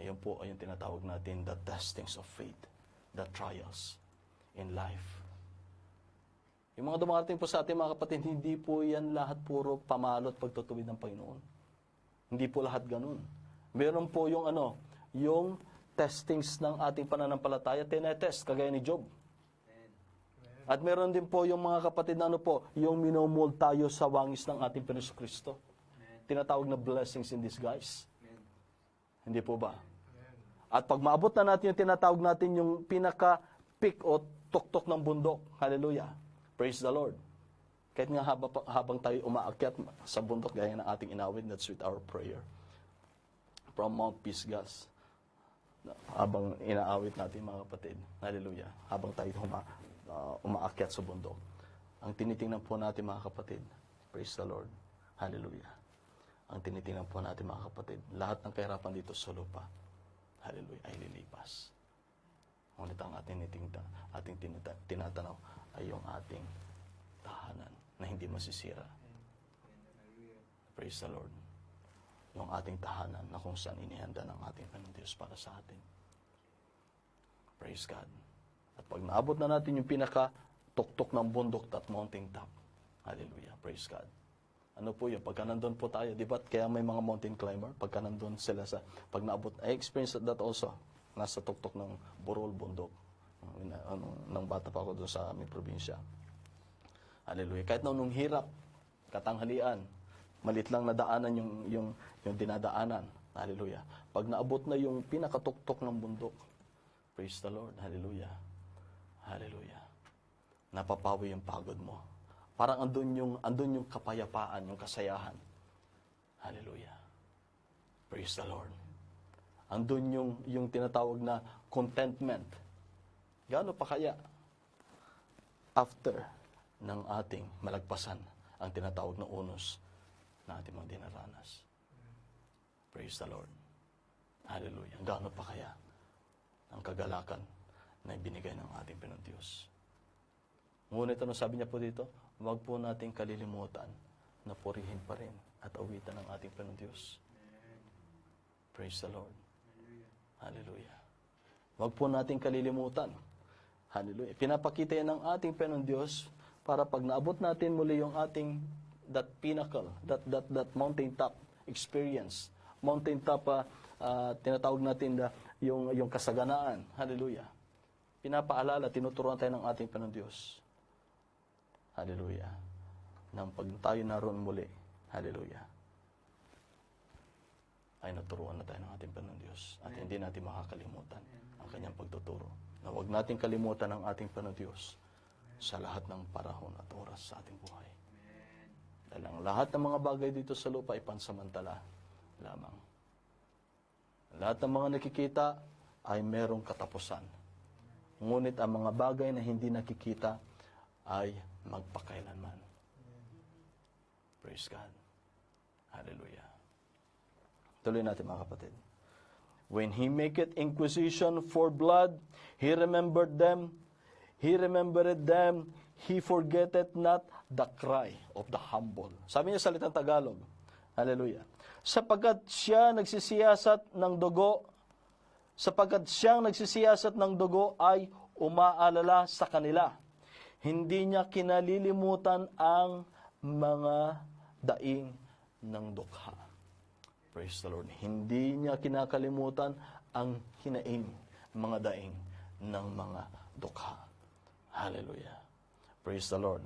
ayun po ay yung tinatawag natin the testings of faith, the trials in life. Yung mga dumarating po sa ating mga kapatid, hindi po yan lahat puro pamalo at pagtutuwid ng Panginoon. Hindi po lahat ganun. Meron po yung yung testings ng ating pananampalataya, tinetest, kagaya ni Job. At meron din po yung mga kapatid na yung minomold tayo sa wangis ng ating Panginoon Kristo. Tinatawag na blessings in disguise. Hindi po ba? At pag maabot na natin yung tinatawag natin yung pinaka-peak o tuktok ng bundok, hallelujah, praise the Lord. Kahit nga habang tayo umaakyat sa bundok, gaya ng ating inawit, that's with our prayer. From Mount Pisgah, habang inaawit natin mga kapatid, hallelujah, habang tayo umaakyat sa bundok, ang tinitingnan po natin mga kapatid, praise the Lord, hallelujah, ang tinitingnan po natin mga kapatid, lahat ng kahirapan dito sa lupa, hallelujah, ay lilipas. Ngunit ang ating tinatanaw ay yung ating tahanan na hindi masisira. Praise the Lord. Yung ating tahanan na kung saan inihanda ng ating Panginoon Diyos para sa atin. Praise God. At pag naabot na natin yung pinaka-tuktok ng bundok at mountain top, hallelujah, praise God. Ano po yun? Pagka nandun po tayo, di ba? Kaya may mga mountain climber, pagka nandun sila pag naabot, I experienced that also, nasa tuktok ng Burol, bundok. Nang bata pa ako doon sa aming probinsya. Hallelujah. Kahit nung hirap, katanghalian, malit lang na daanan yung dinadaanan. Hallelujah. Pag naabot na yung pinakatuktok ng bundok, praise the Lord. Hallelujah. Hallelujah. Napapawi yung pagod mo. Parang andun yung kapayapaan, yung kasayahan. Hallelujah. Praise the Lord. Andun yung tinatawag na contentment. Gaano pa kaya after ng ating malagpasan ang tinatawag na unos na ating mga dinaranas. Praise the Lord. Hallelujah. Gaano pa kaya ang kagalakan na ibinigay ng ating Panginoon Diyos. Ngunit ano sabi niya po dito? Huwag po nating kalilimutan na purihin pa rin at awitan ng ating Panginoon Diyos. Praise the Lord. Hallelujah. Huwag po nating kalilimutan. Hallelujah. Pinapakita yan ng ating Panginoon Diyos para pag naabot natin muli yung ating that pinnacle, that mountaintop experience. Mountaintop, tinatawag natin yung kasaganaan. Hallelujah. Pinapaalala, tinuturuan tayo ng ating Panginoon Diyos. Hallelujah. Nang pag tayo naroon muli, hallelujah, ay naturuan na tayo ng ating Panginoon Diyos. At hindi natin makakalimutan ang kanyang pagtuturo. Na huwag natin kalimutan ang ating Panginoon Diyos sa lahat ng panahon at oras sa ating buhay. Dahil ang lahat ng mga bagay dito sa lupa ay pansamantala lamang. Lahat ng mga nakikita ay merong katapusan. Ngunit ang mga bagay na hindi nakikita ay magpakailanman. Praise God. Hallelujah. Tuloy natin mga kapatid. When he maketh inquisition for blood, he remembered them. He remembered them. He forgetteth not the cry of the humble. Sabi niya sa salitang Tagalog. Hallelujah. Sapagkat siyang nagsisiyasat ng dugo ay umaalala sa kanila. Hindi niya kinalilimutan ang mga daing ng dukha. Praise the Lord. Hindi niya kinakalimutan ang hinaing, mga daing ng mga dukha. Hallelujah. Praise the Lord.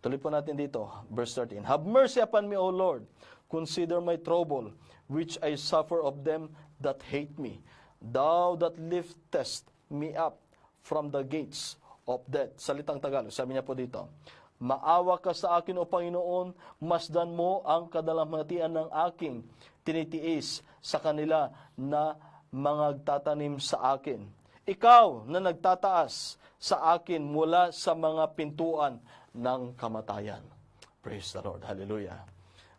Tuloy po natin dito, verse 13. Have mercy upon me, O Lord. Consider my trouble, which I suffer of them that hate me. Thou that liftest me up from the gates of death. Salitang Tagalog, sabi niya po dito, maawa ka sa akin, O Panginoon, masdan mo ang kadalamhatian ng aking tinitiis sa kanila na mga tatanim sa akin. Ikaw na nagtataas sa akin mula sa mga pintuan ng kamatayan. Praise the Lord. Hallelujah.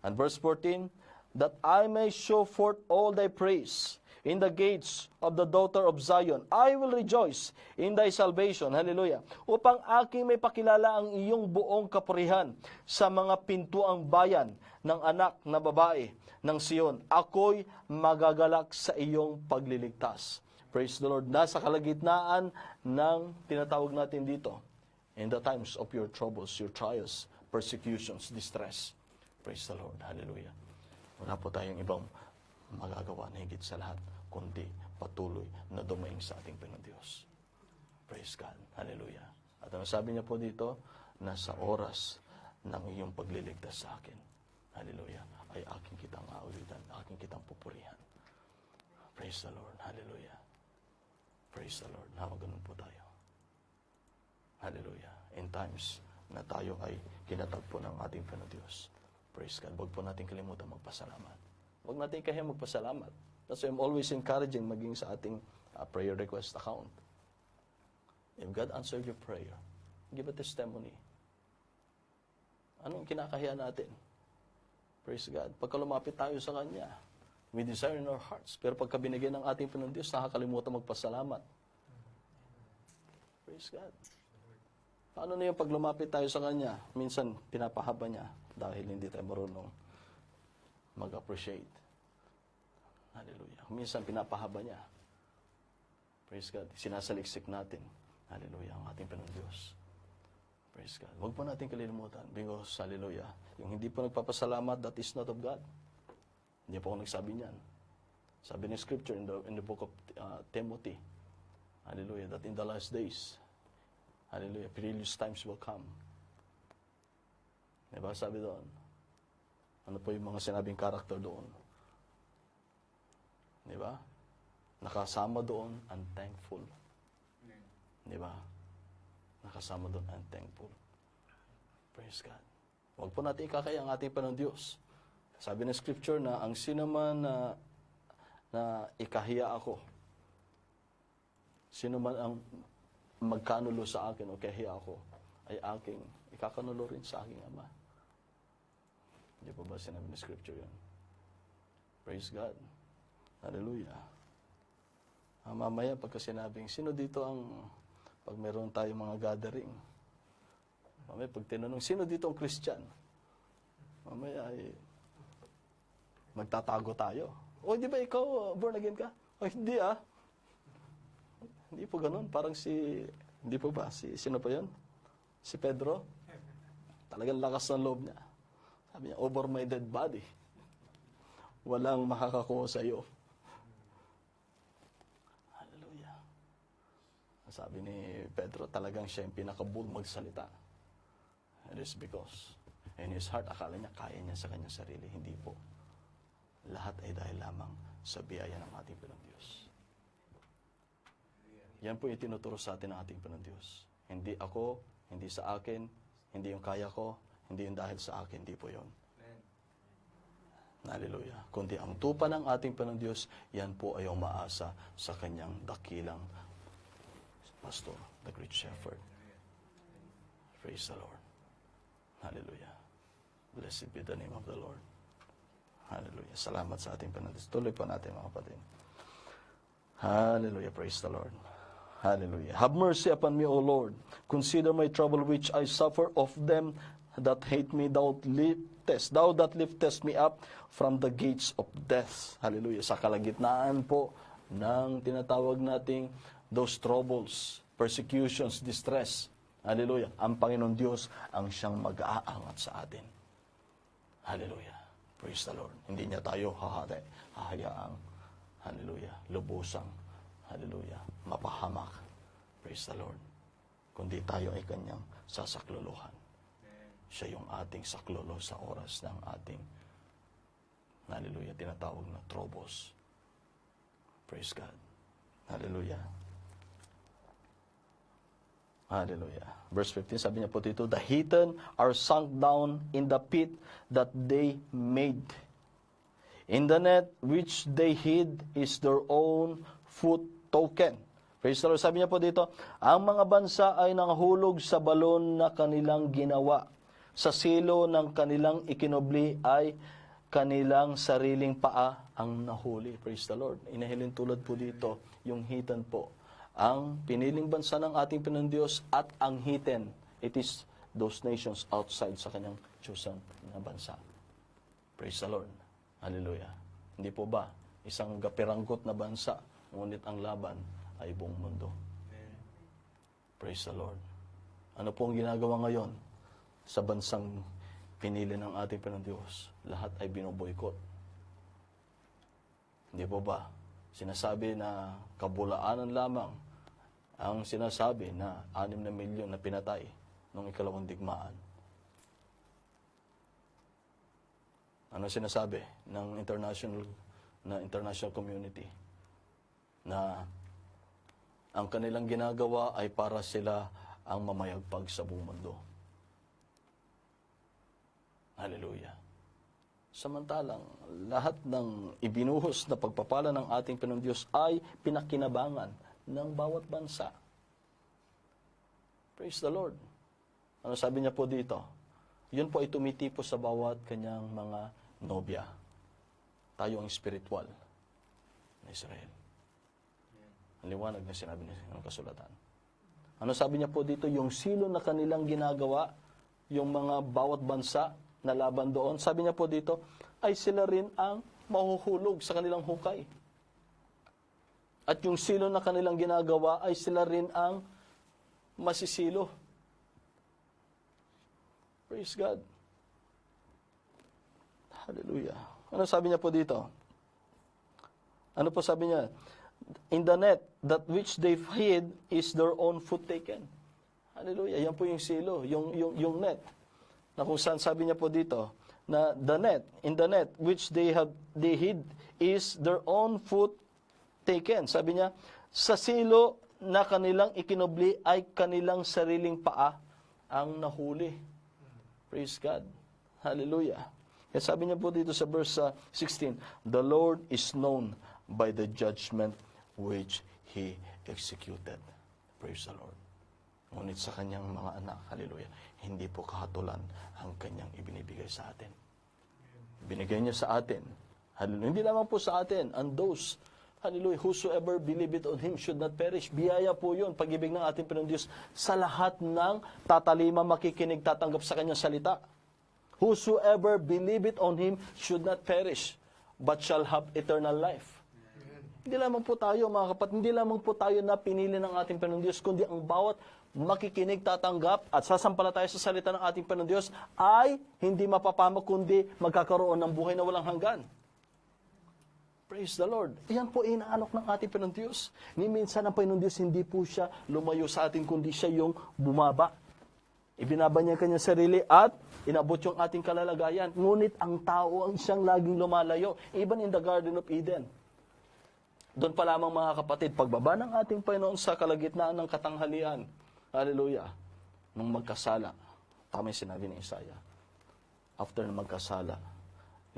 And verse 14, that I may show forth all thy praise in the gates of the daughter of Zion. I will rejoice in thy salvation. Hallelujah. Upang aking may pakilala ang iyong buong kapurihan sa mga pintuang bayan ng anak na babae ng Sion. Ako'y magagalak sa iyong pagliligtas. Praise the Lord. Nasa kalagitnaan ng tinatawag natin dito, in the times of your troubles, your trials, persecutions, distress. Praise the Lord. Hallelujah. Wala po tayong ibang magagawa na higit sa lahat, kundi patuloy na dumaing sa ating Panginoon Diyos. Praise God. Hallelujah. At ano sabi niya po dito, nasa oras ng iyong pagliligtas sa akin, hallelujah, ay aking kitang aulitan, aking kitang pupurihan. Praise the Lord. Hallelujah. Praise the Lord. Nawa ganun po tayo. Hallelujah. In times na tayo ay kinatagpo ng ating Panginoon Diyos. Praise God. Huwag po natin kalimutan magpasalamat. Huwag natin kaya magpasalamat. That's why I'm always encouraging maging sa ating prayer request account. If God answered your prayer, give a testimony. Anong kinakahiya natin? Praise God. Pagka lumapit tayo sa Kanya, we desire in our hearts. Pero pagka binigyan ng ating Panginoon Diyos, nakakalimutan magpasalamat. Praise God. Paano na yung pag lumapit tayo sa Kanya? Minsan, pinapahaba niya dahil hindi tayo marunong mag-appreciate. Hallelujah. Minsan, pinapahaba niya. Praise God. Sinasaliksik natin. Hallelujah. Ang ating Panginoon Diyos. Praise God. Huwag po natin kalilimutan. Because, hallelujah. Yung hindi po nagpapasalamat, that is not of God. Hindi po ako nagsabi niyan. Sabi ng Scripture in the book of Timothy, hallelujah, that in the last days, hallelujah, perilous times will come. Diba sabi doon? Ano po yung mga sinabing character doon? Diba? Nakasama doon, unthankful. Diba? Nakasama doon, unthankful. Praise God. Huwag po natin ikakaya ang ating Panginoon Diyos. Sabi ng Scripture na ang sino man na ikahiya ako, sino man ang magkanulo sa akin o kahiya ako, ay aking ikakanulo rin sa aking Ama. Hindi po ba sinabi ng Scripture yun? Praise God. Hallelujah. Mamaya pagka sinabing, sino dito ang, pag meron tayong mga gathering, mamaya pag tinanong, sino dito ang Christian? Mamaya ay magtatago tayo. O, di ba ikaw born again ka? O, hindi ah. Hindi po ganun. Parang hindi po ba? Sino pa yun? Si Pedro? Talagang lakas ng loob niya. Sabi niya, over my dead body. Walang makakakuha sa iyo. Hallelujah. Sabi ni Pedro, talagang siya yung pinaka-bold magsalita. It is because in his heart, akala niya, kaya niya sa kanyang sarili. Hindi po. Lahat ay dahil lamang sa biyaya ng ating Panginoon Diyos. Yan po yung tinuturo sa atin ng ating Panginoon Diyos. Hindi ako, hindi sa akin, hindi yung kaya ko, hindi yung dahil sa akin, hindi po yun. Hallelujah. Kundi ang tupa ng ating Panginoon Diyos, yan po ay umaasa sa kanyang dakilang pastor, the great shepherd. Praise the Lord. Hallelujah. Blessed be the name of the Lord. Hallelujah. Salamat sa ating Panginoon. Tuloy po natin mga kapatid. Hallelujah. Praise the Lord. Hallelujah. Have mercy upon me, O Lord. Consider my trouble which I suffer of them that hate me. Thou that liftest me up from the gates of death. Hallelujah. Sa kalagitnaan po ng tinatawag nating those troubles, persecutions, distress. Hallelujah. Ang Panginoon Diyos ang siyang mag-aangat sa atin. Hallelujah. Praise the Lord. Hindi niya tayo hahayaang, hallelujah, lubusang, hallelujah, mapahamak. Praise the Lord. Kundi tayo ay kanyang sasaklolohan. Siya yung ating saklolo sa oras ng ating, hallelujah, tinatawag na troubles. Praise God. Hallelujah. Hallelujah. Verse 15, sabi niya po dito, the heathen are sunk down in the pit that they made. In the net which they hid is their own foot token. Praise the Lord. Sabi niya po dito, ang mga bansa ay nangahulog sa balon na kanilang ginawa. Sa silo ng kanilang ikinubli ay kanilang sariling paa ang nahuli. Praise the Lord. Inahilin tulad po dito, yung heathen po. Ang piniling bansa ng ating Panginoon Diyos at ang heathen, it is those nations outside sa kanyang chosen na bansa. Praise the Lord. Hallelujah. Hindi po ba, isang gapiranggot na bansa, ngunit ang laban ay buong mundo. Praise the Lord. Ano po ang ginagawa ngayon sa bansang pinili ng ating Panginoon Diyos? Lahat ay binoboykot. Hindi po ba? Sinasabi na kabulaanan lamang ang sinasabi na 6 na milyon na pinatay noong ikalawang digmaan. Ano sinasabi ng international community? Na ang kanilang ginagawa ay para sila ang mamayagpag sa buong mundo. Hallelujah. Samantalang, lahat ng ibinuhos na pagpapala ng ating Panginoon Diyos ay pinakinabangan ng bawat bansa. Praise the Lord. Ano sabi niya po dito? Yun po ay tumitipo sa bawat kanyang mga nobya. Tayo ang spiritual na Israel. Ang liwanag na sinabi ng kasulatan. Ano sabi niya po dito? Yung silo na kanilang ginagawa, yung mga bawat bansa na laban doon, sabi niya po dito, ay sila rin ang mahuhulog sa kanilang hukay. At yung silo na kanilang ginagawa ay sila rin ang masisilo. Praise God. Hallelujah. Ano sabi niya po dito? Ano po sabi niya? In the net, that which they hid is their own foot taken. Hallelujah. Yan po yung silo, yung net. Na kung saan sabi niya po dito, na the net, in the net, which they hid is their own foot taken. Sabi niya, sa silo na kanilang ikinubli ay kanilang sariling paa ang nahuli. Praise God. Hallelujah. Kaya sabi niya po dito sa verse 16, the Lord is known by the judgment which He executed. Praise the Lord. Ngunit sa kanyang mga anak, hallelujah, hindi po kahatulan ang kanyang ibinibigay sa atin. Binigay niya sa atin. Hallelujah. Hindi lamang po sa atin. And those, hallelujah, whosoever believe it on Him should not perish. Biyaya po yun, pag-ibig ng ating Panginoon Diyos sa lahat ng tatalima, makikinig, tatanggap sa kanyang salita. Whosoever believe it on Him should not perish, but shall have eternal life. Hindi lamang po tayo, mga kapatid, hindi lamang po tayo na pinili ng ating Panginoon Diyos, kundi ang bawat makikinig, tatanggap, at sasampalataya sa salita ng ating Panginoon Diyos ay hindi mapapamak, kundi magkakaroon ng buhay na walang hanggan. Praise the Lord. Iyan po inaalok ng ating Panginoon Diyos. Ni minsan ang Panginoon Diyos, hindi po siya lumayo sa atin, kundi siya yung bumaba. Ibinaba niya kanyang sarili at inabot yung ating kalalagayan. Ngunit ang tao ang siyang laging lumalayo. Even in the Garden of Eden. Doon pa lamang mga kapatid, pagbaba ng ating Panginoon sa kalagitnaan ng katanghalian, hallelujah, nung magkasala, tama yung sinabi ni Isaiah, after na magkasala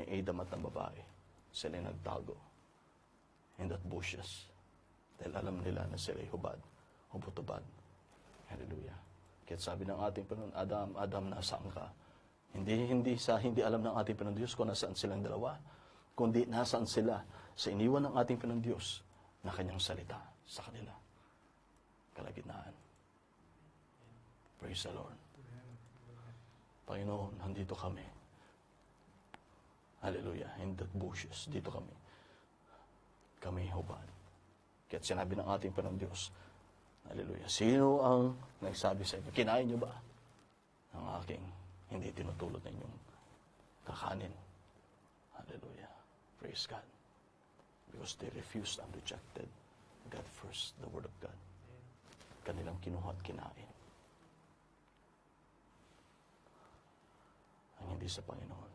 ni Adam at ng babae, sila nagtago in that bushes. Dahil alam nila na sila hubad, hubot-hubad. Hallelujah. Kaya sabi ng ating Panginoon, Adam, nasaan ka? Hindi alam ng ating Panginoon Diyos kung nasaan silang dalawa, kundi nasaan sila sa iniwan ng ating Panginoon Diyos na kanyang salita sa kanila. Kalagitnaan. Praise the Lord. Panginoon, nandito kami. Hallelujah. In that bushes, dito kami. Kami hubad. Kaya sinabi ng ating Panginoon Diyos, hallelujah, sino ang nagsabi sa inyo? Kinain niyo ba ang aking hindi tinutulot ninyong kakanin? Hallelujah. Praise God. Because they refused and rejected God first, the Word of God. Kanilang kinuha at kinain. Ang hindi sa Panginoon.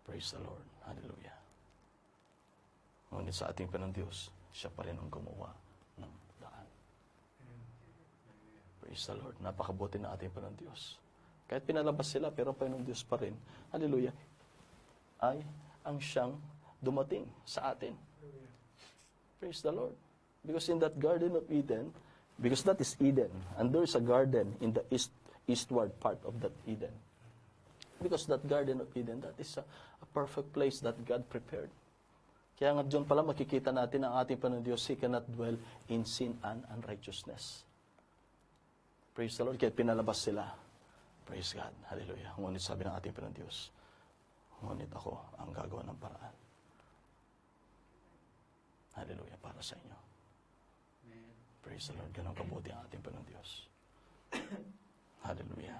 Praise the Lord. Hallelujah. Ngunit sa ating Panginoon Diyos, siya pa rin ang gumawa ng daan. Praise the Lord. Napakabuti na ating Panginoon Diyos. Kahit pinalabas sila, pero Panginoon Diyos pa rin, hallelujah, ay ang siyang dumating sa atin. Praise the Lord. Because in that Garden of Eden, because that is Eden, and there is a garden in the eastward part of that Eden. Because that Garden of Eden, that is a perfect place that God prepared. Kaya nga dyan pala makikita natin ang ating Panginoon Diyos, He cannot dwell in sin and unrighteousness. Praise the Lord. Kaya pinalabas sila. Praise God. Hallelujah. Ngunit sabi ng ating Panginoon Diyos, ngunit ako ang gagawa ng paraan. Hallelujah, para sa inyo. Amen. Praise the Lord. Ganun kabuti ang ating Panginoon Diyos. Hallelujah.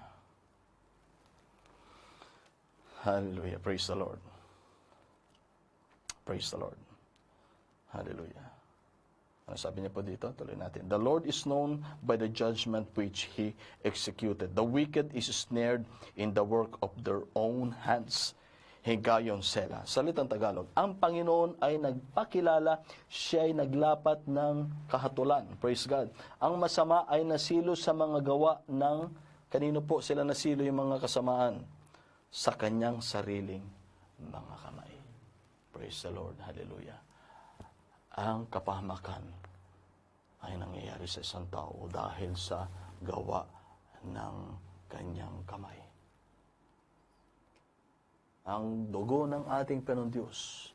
Hallelujah. Praise the Lord. Praise the Lord. Hallelujah. Ano sabi niya po dito? Tuloy natin. The Lord is known by the judgment which He executed. The wicked is snared in the work of their own hands. Higayon sela. Salitang Tagalog. Ang Panginoon ay nagpakilala, siya ay naglapat ng kahatulan. Praise God. Ang masama ay nasilo sa mga gawa ng, kanino po sila nasilo yung mga kasamaan? Sa kanyang sariling mga kamay. Praise the Lord. Hallelujah. Ang kapahamakan ay nangyayari sa isang tao dahil sa gawa ng kanyang kamay. Ang dugo ng ating Panginoon Diyos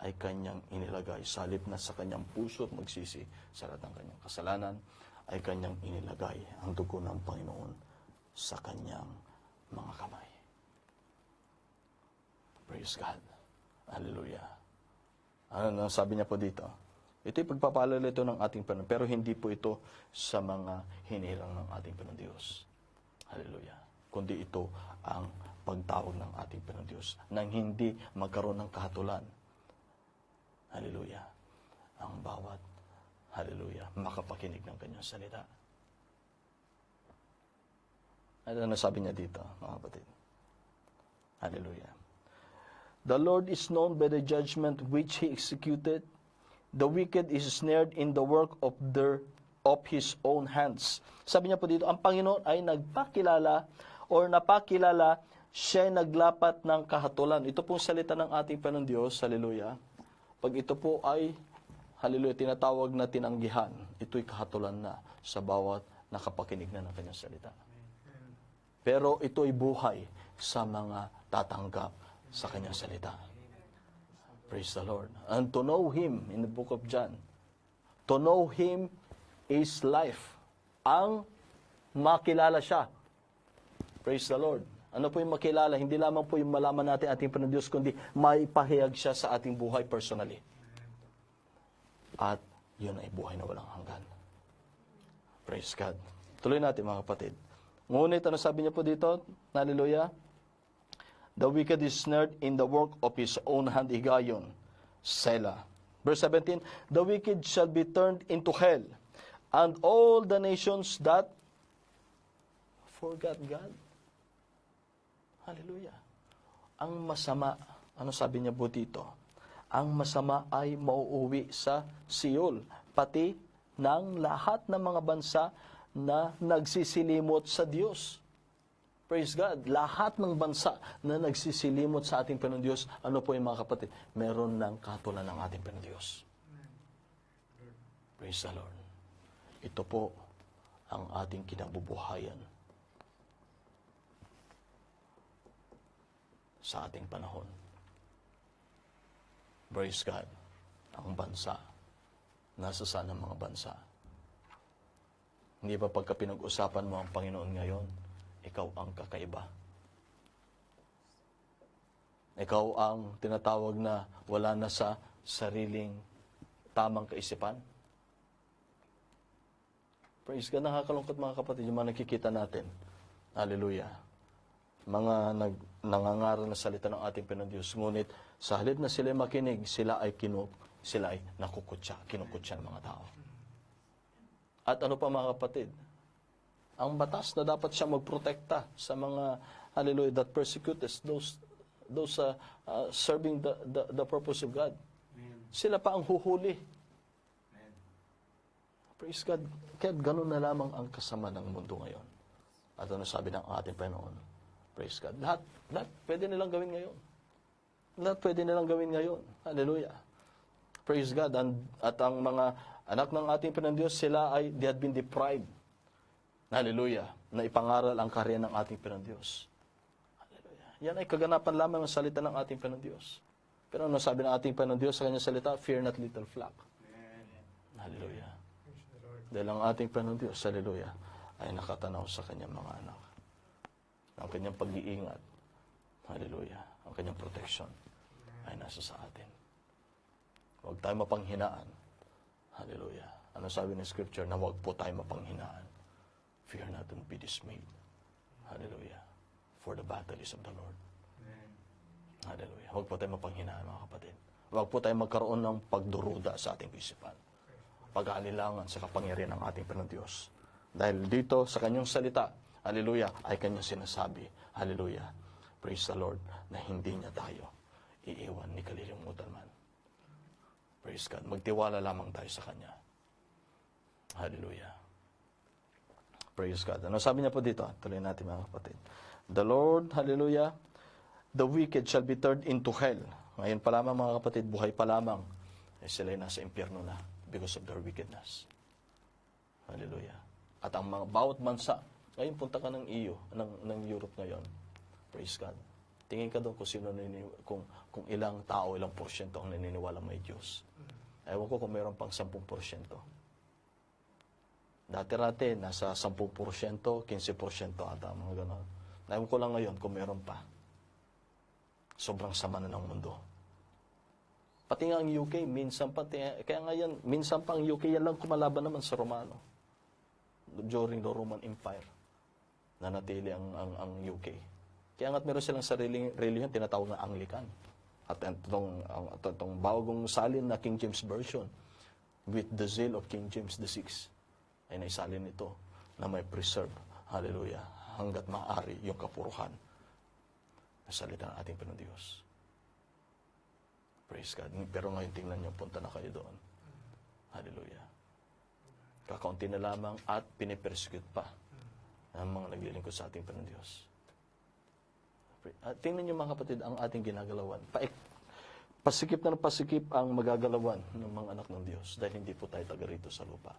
ay kanyang inilagay salip na sa kanyang puso at magsisi sa lahat ng kanyang kasalanan ay kanyang inilagay ang dugo ng Panginoon sa kanyang mga kamay. Praise God. Hallelujah. Ano sabi niya po dito? Ito'y pagpapaalala ito ng ating Panginoon, pero hindi po ito sa mga hinirang ng ating Panginoon Diyos. Hallelujah. Kundi ito ang pagtawag ng ating Panginoon Diyos nang hindi magkaroon ng kahatulan. Hallelujah. Ang bawat, hallelujah, makapakinig ng kanyang salita. Ano sabi niya dito, mga kapatid? Hallelujah. The Lord is known by the judgment which He executed. The wicked is snared in the work of His own hands. Sabi niya po dito, ang Panginoon ay nagpakilala or napakilala, siya ay naglapat ng kahatulan. Ito pong salita ng ating Panginoon Diyos, hallelujah. Pag ito po ay, hallelujah, tinatawag na tinanggihan, ito'y kahatulan na sa bawat nakapakinig na ng kanyang salita. Pero ito'y buhay sa mga tatanggap sa kanyang salita. Praise the Lord. And to know Him, in the book of John, to know Him is life. Ang makilala siya. Praise the Lord. Ano po yung makilala? Hindi lamang po yung malaman natin ating Panginoon Diyos, kundi maipahayag siya sa ating buhay personally. At yun ay buhay na walang hanggan. Praise God. Tuloy natin mga kapatid. Ngunit, ano sabi niya po dito? Hallelujah. The wicked is snared in the work of his own hand, higayon. Selah. Verse 17, the wicked shall be turned into hell, and all the nations that forgot God. Hallelujah. Ang masama, ano sabi niya po dito? Ang masama ay mauuwi sa Seol, pati ng lahat ng mga bansa na nagsisilimot sa Diyos. Praise God. Lahat ng bansa na nagsisilimot sa ating Panginoon Diyos, ano po yung mga kapatid? Meron ng kahatulan ng ating Panginoon Diyos. Praise the Lord. Ito po ang ating kinabubuhayan sa ating panahon. Praise God. Ang bansa. Nasa saan ang mga bansa? Hindi ba pagka pinag-usapan mo ang Panginoon ngayon, ikaw ang kakaiba? Ikaw ang tinatawag na wala na sa sariling tamang kaisipan? Praise God. Nakakalungkot mga kapatid, yung mga nakikita natin. Hallelujah. Mga nangangaral na salita ng ating Panginoon Diyos. Ngunit sa halip na sila makinig, sila ay nakukutya, kinukutya ng mga tao. At ano pa mga kapatid? Ang batas na dapat siya magprotekta sa mga, hallelujah, that persecutors, those serving the purpose of God. Amen. Sila pa ang huhuli. Amen. Praise God. Kaya ganun na lamang ang kasama ng mundo ngayon. At ano sabi ng ating Panginoon? Praise God. Lahat pwede nilang gawin ngayon. Lahat pwede nilang gawin ngayon. Hallelujah. Praise God. At ang mga anak ng ating Panginoon Diyos, they had been deprived. Hallelujah. Na ipangaral ang karya ng ating Panginoon Diyos. Hallelujah. Yan ay kaganapan lamang ng salita ng ating Panginoon Diyos. Pero ano sabi ng ating Panginoon Diyos sa kanyang salita? Fear not, little flock. Hallelujah. Dahil ang ating Panginoon Diyos, hallelujah, ay nakatanaw sa kanyang mga anak. Ang kanyang pag-iingat, hallelujah, ang kanyang protection ay nasa sa atin. Huwag tayo mapanghinaan. Hallelujah. Ano sabi ng Scripture? Na huwag po tayo mapanghinaan. Fear not and be dismayed. Hallelujah. For the battle is of the Lord. Amen. Hallelujah. Huwag po tayo mapanghinaan, mga kapatid. Huwag po tayo magkaroon ng pagduruda sa ating isipan. Pag-aalilangan sa kapangyarihan ng ating Panginoon Diyos. Dahil dito sa kanyang salita, hallelujah, ay kanyang sinasabi, hallelujah, praise the Lord, na hindi niya tayo iiwan ni kalilimutan man. Praise God. Magtiwala lamang tayo sa Kanya. Hallelujah. Praise God. Ano sabi niya po dito? Tuloy natin mga kapatid. The Lord, hallelujah, the wicked shall be turned into hell. Ngayon pa lamang mga kapatid, buhay pa lamang, sila ay nasa impyerno na because of their wickedness. Hallelujah. At ang mga bawat bansa, ngayon punta ka ng EU, ng Europe ngayon. Praise God. Tingin ka doon kung ilang tao, ilang porsyento ang naniniwala may Diyos. Ewan ko kung mayroon pang 10%. Dati-rati, nasa 10%, 15% ata, mga ganon. Naim ko lang ngayon kung meron pa. Sobrang sama na ng mundo. Pati nga ang UK, minsan pati, kaya ngayon, minsan pa ang UK yan lang kumalaban naman sa Romano. During the Roman Empire, nanatili ang UK. Kaya nga't meron silang sariling religion, tinatawag na Anglican. At itong bagong salin na King James Version, with the zeal of King James VI, ay naisalin ito na may preserve, hallelujah, hanggat maaari yung kapuruhan na salita ng ating Panginoon Diyos. Praise God. Pero ngayon tingnan niyo, punta na kayo doon. Hallelujah. Kakaunti na lamang at pinipersecute pa ang mga naglilingkod sa ating Panginoon Diyos. At tingnan niyo mga kapatid, ang ating ginagalawan. Pasikip na pasikip ang magagalawan ng mga anak ng Diyos dahil hindi po tayo taga rito sa lupa.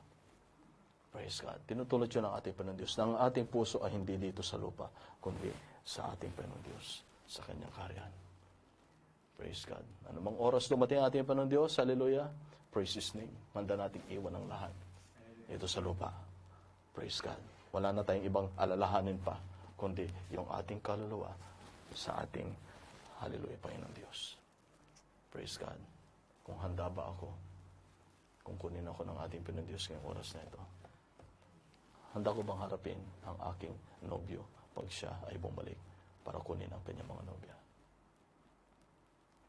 Praise God. Tinutulot yun ang ating Panginoon Diyos. Na ang ating puso ay hindi dito sa lupa, kundi sa ating Panginoon Diyos, sa Kanyang kaharian. Praise God. Anumang oras dumating ang ating Panginoon Diyos, hallelujah, praise His name. Manda nating iwan ang lahat dito sa lupa. Praise God. Wala na tayong ibang alalahanin pa, kundi yung ating kaluluwa sa ating, hallelujah, Panginoon Diyos. Praise God. Kung handa ba ako, kung kunin ako ng ating Panginoon Diyos ngayong oras na ito, handa ko bang harapin ang aking nobyo pag siya ay bumalik para kunin ang kanyang mga nobya?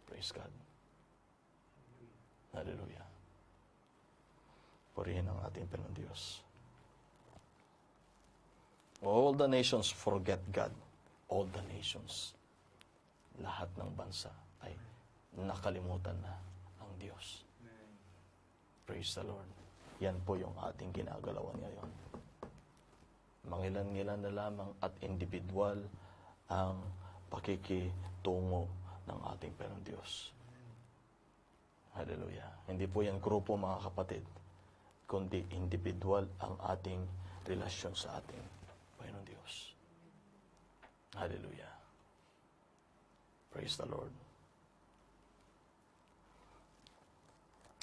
Praise God. Hallelujah. Purihin ang ating Panginoon Diyos. All the nations forget God. All the nations. Lahat ng bansa ay nakalimutan na ang Diyos. Praise the Lord. Yan po yung ating ginagalawan ngayon. Mangilan-ngilan na lamang at individual ang pakikitungo ng ating Panginoon Diyos. Hallelujah. Hindi po yan grupo, mga kapatid, kundi individual ang ating relasyon sa ating Panginoon Diyos. Hallelujah. Praise the Lord.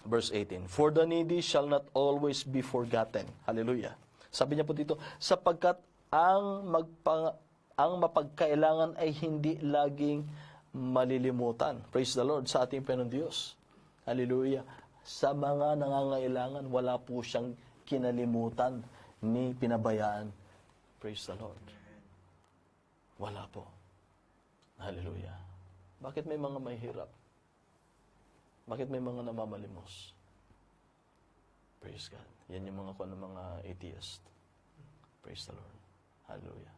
Verse 18, for the needy shall not always be forgotten. Hallelujah. Sabi niya po dito, sapagkat ang mapagkailangan ay hindi laging malilimutan. Praise the Lord sa ating Panginoon Diyos. Hallelujah. Sa mga nangangailangan, wala po siyang kinalimutan ni pinabayaan. Praise the Lord. Wala po. Hallelujah. Bakit may mga mahihirap? Bakit may mga namamalimos? Praise God. Yan yung mga atheist. Praise the Lord. Hallelujah.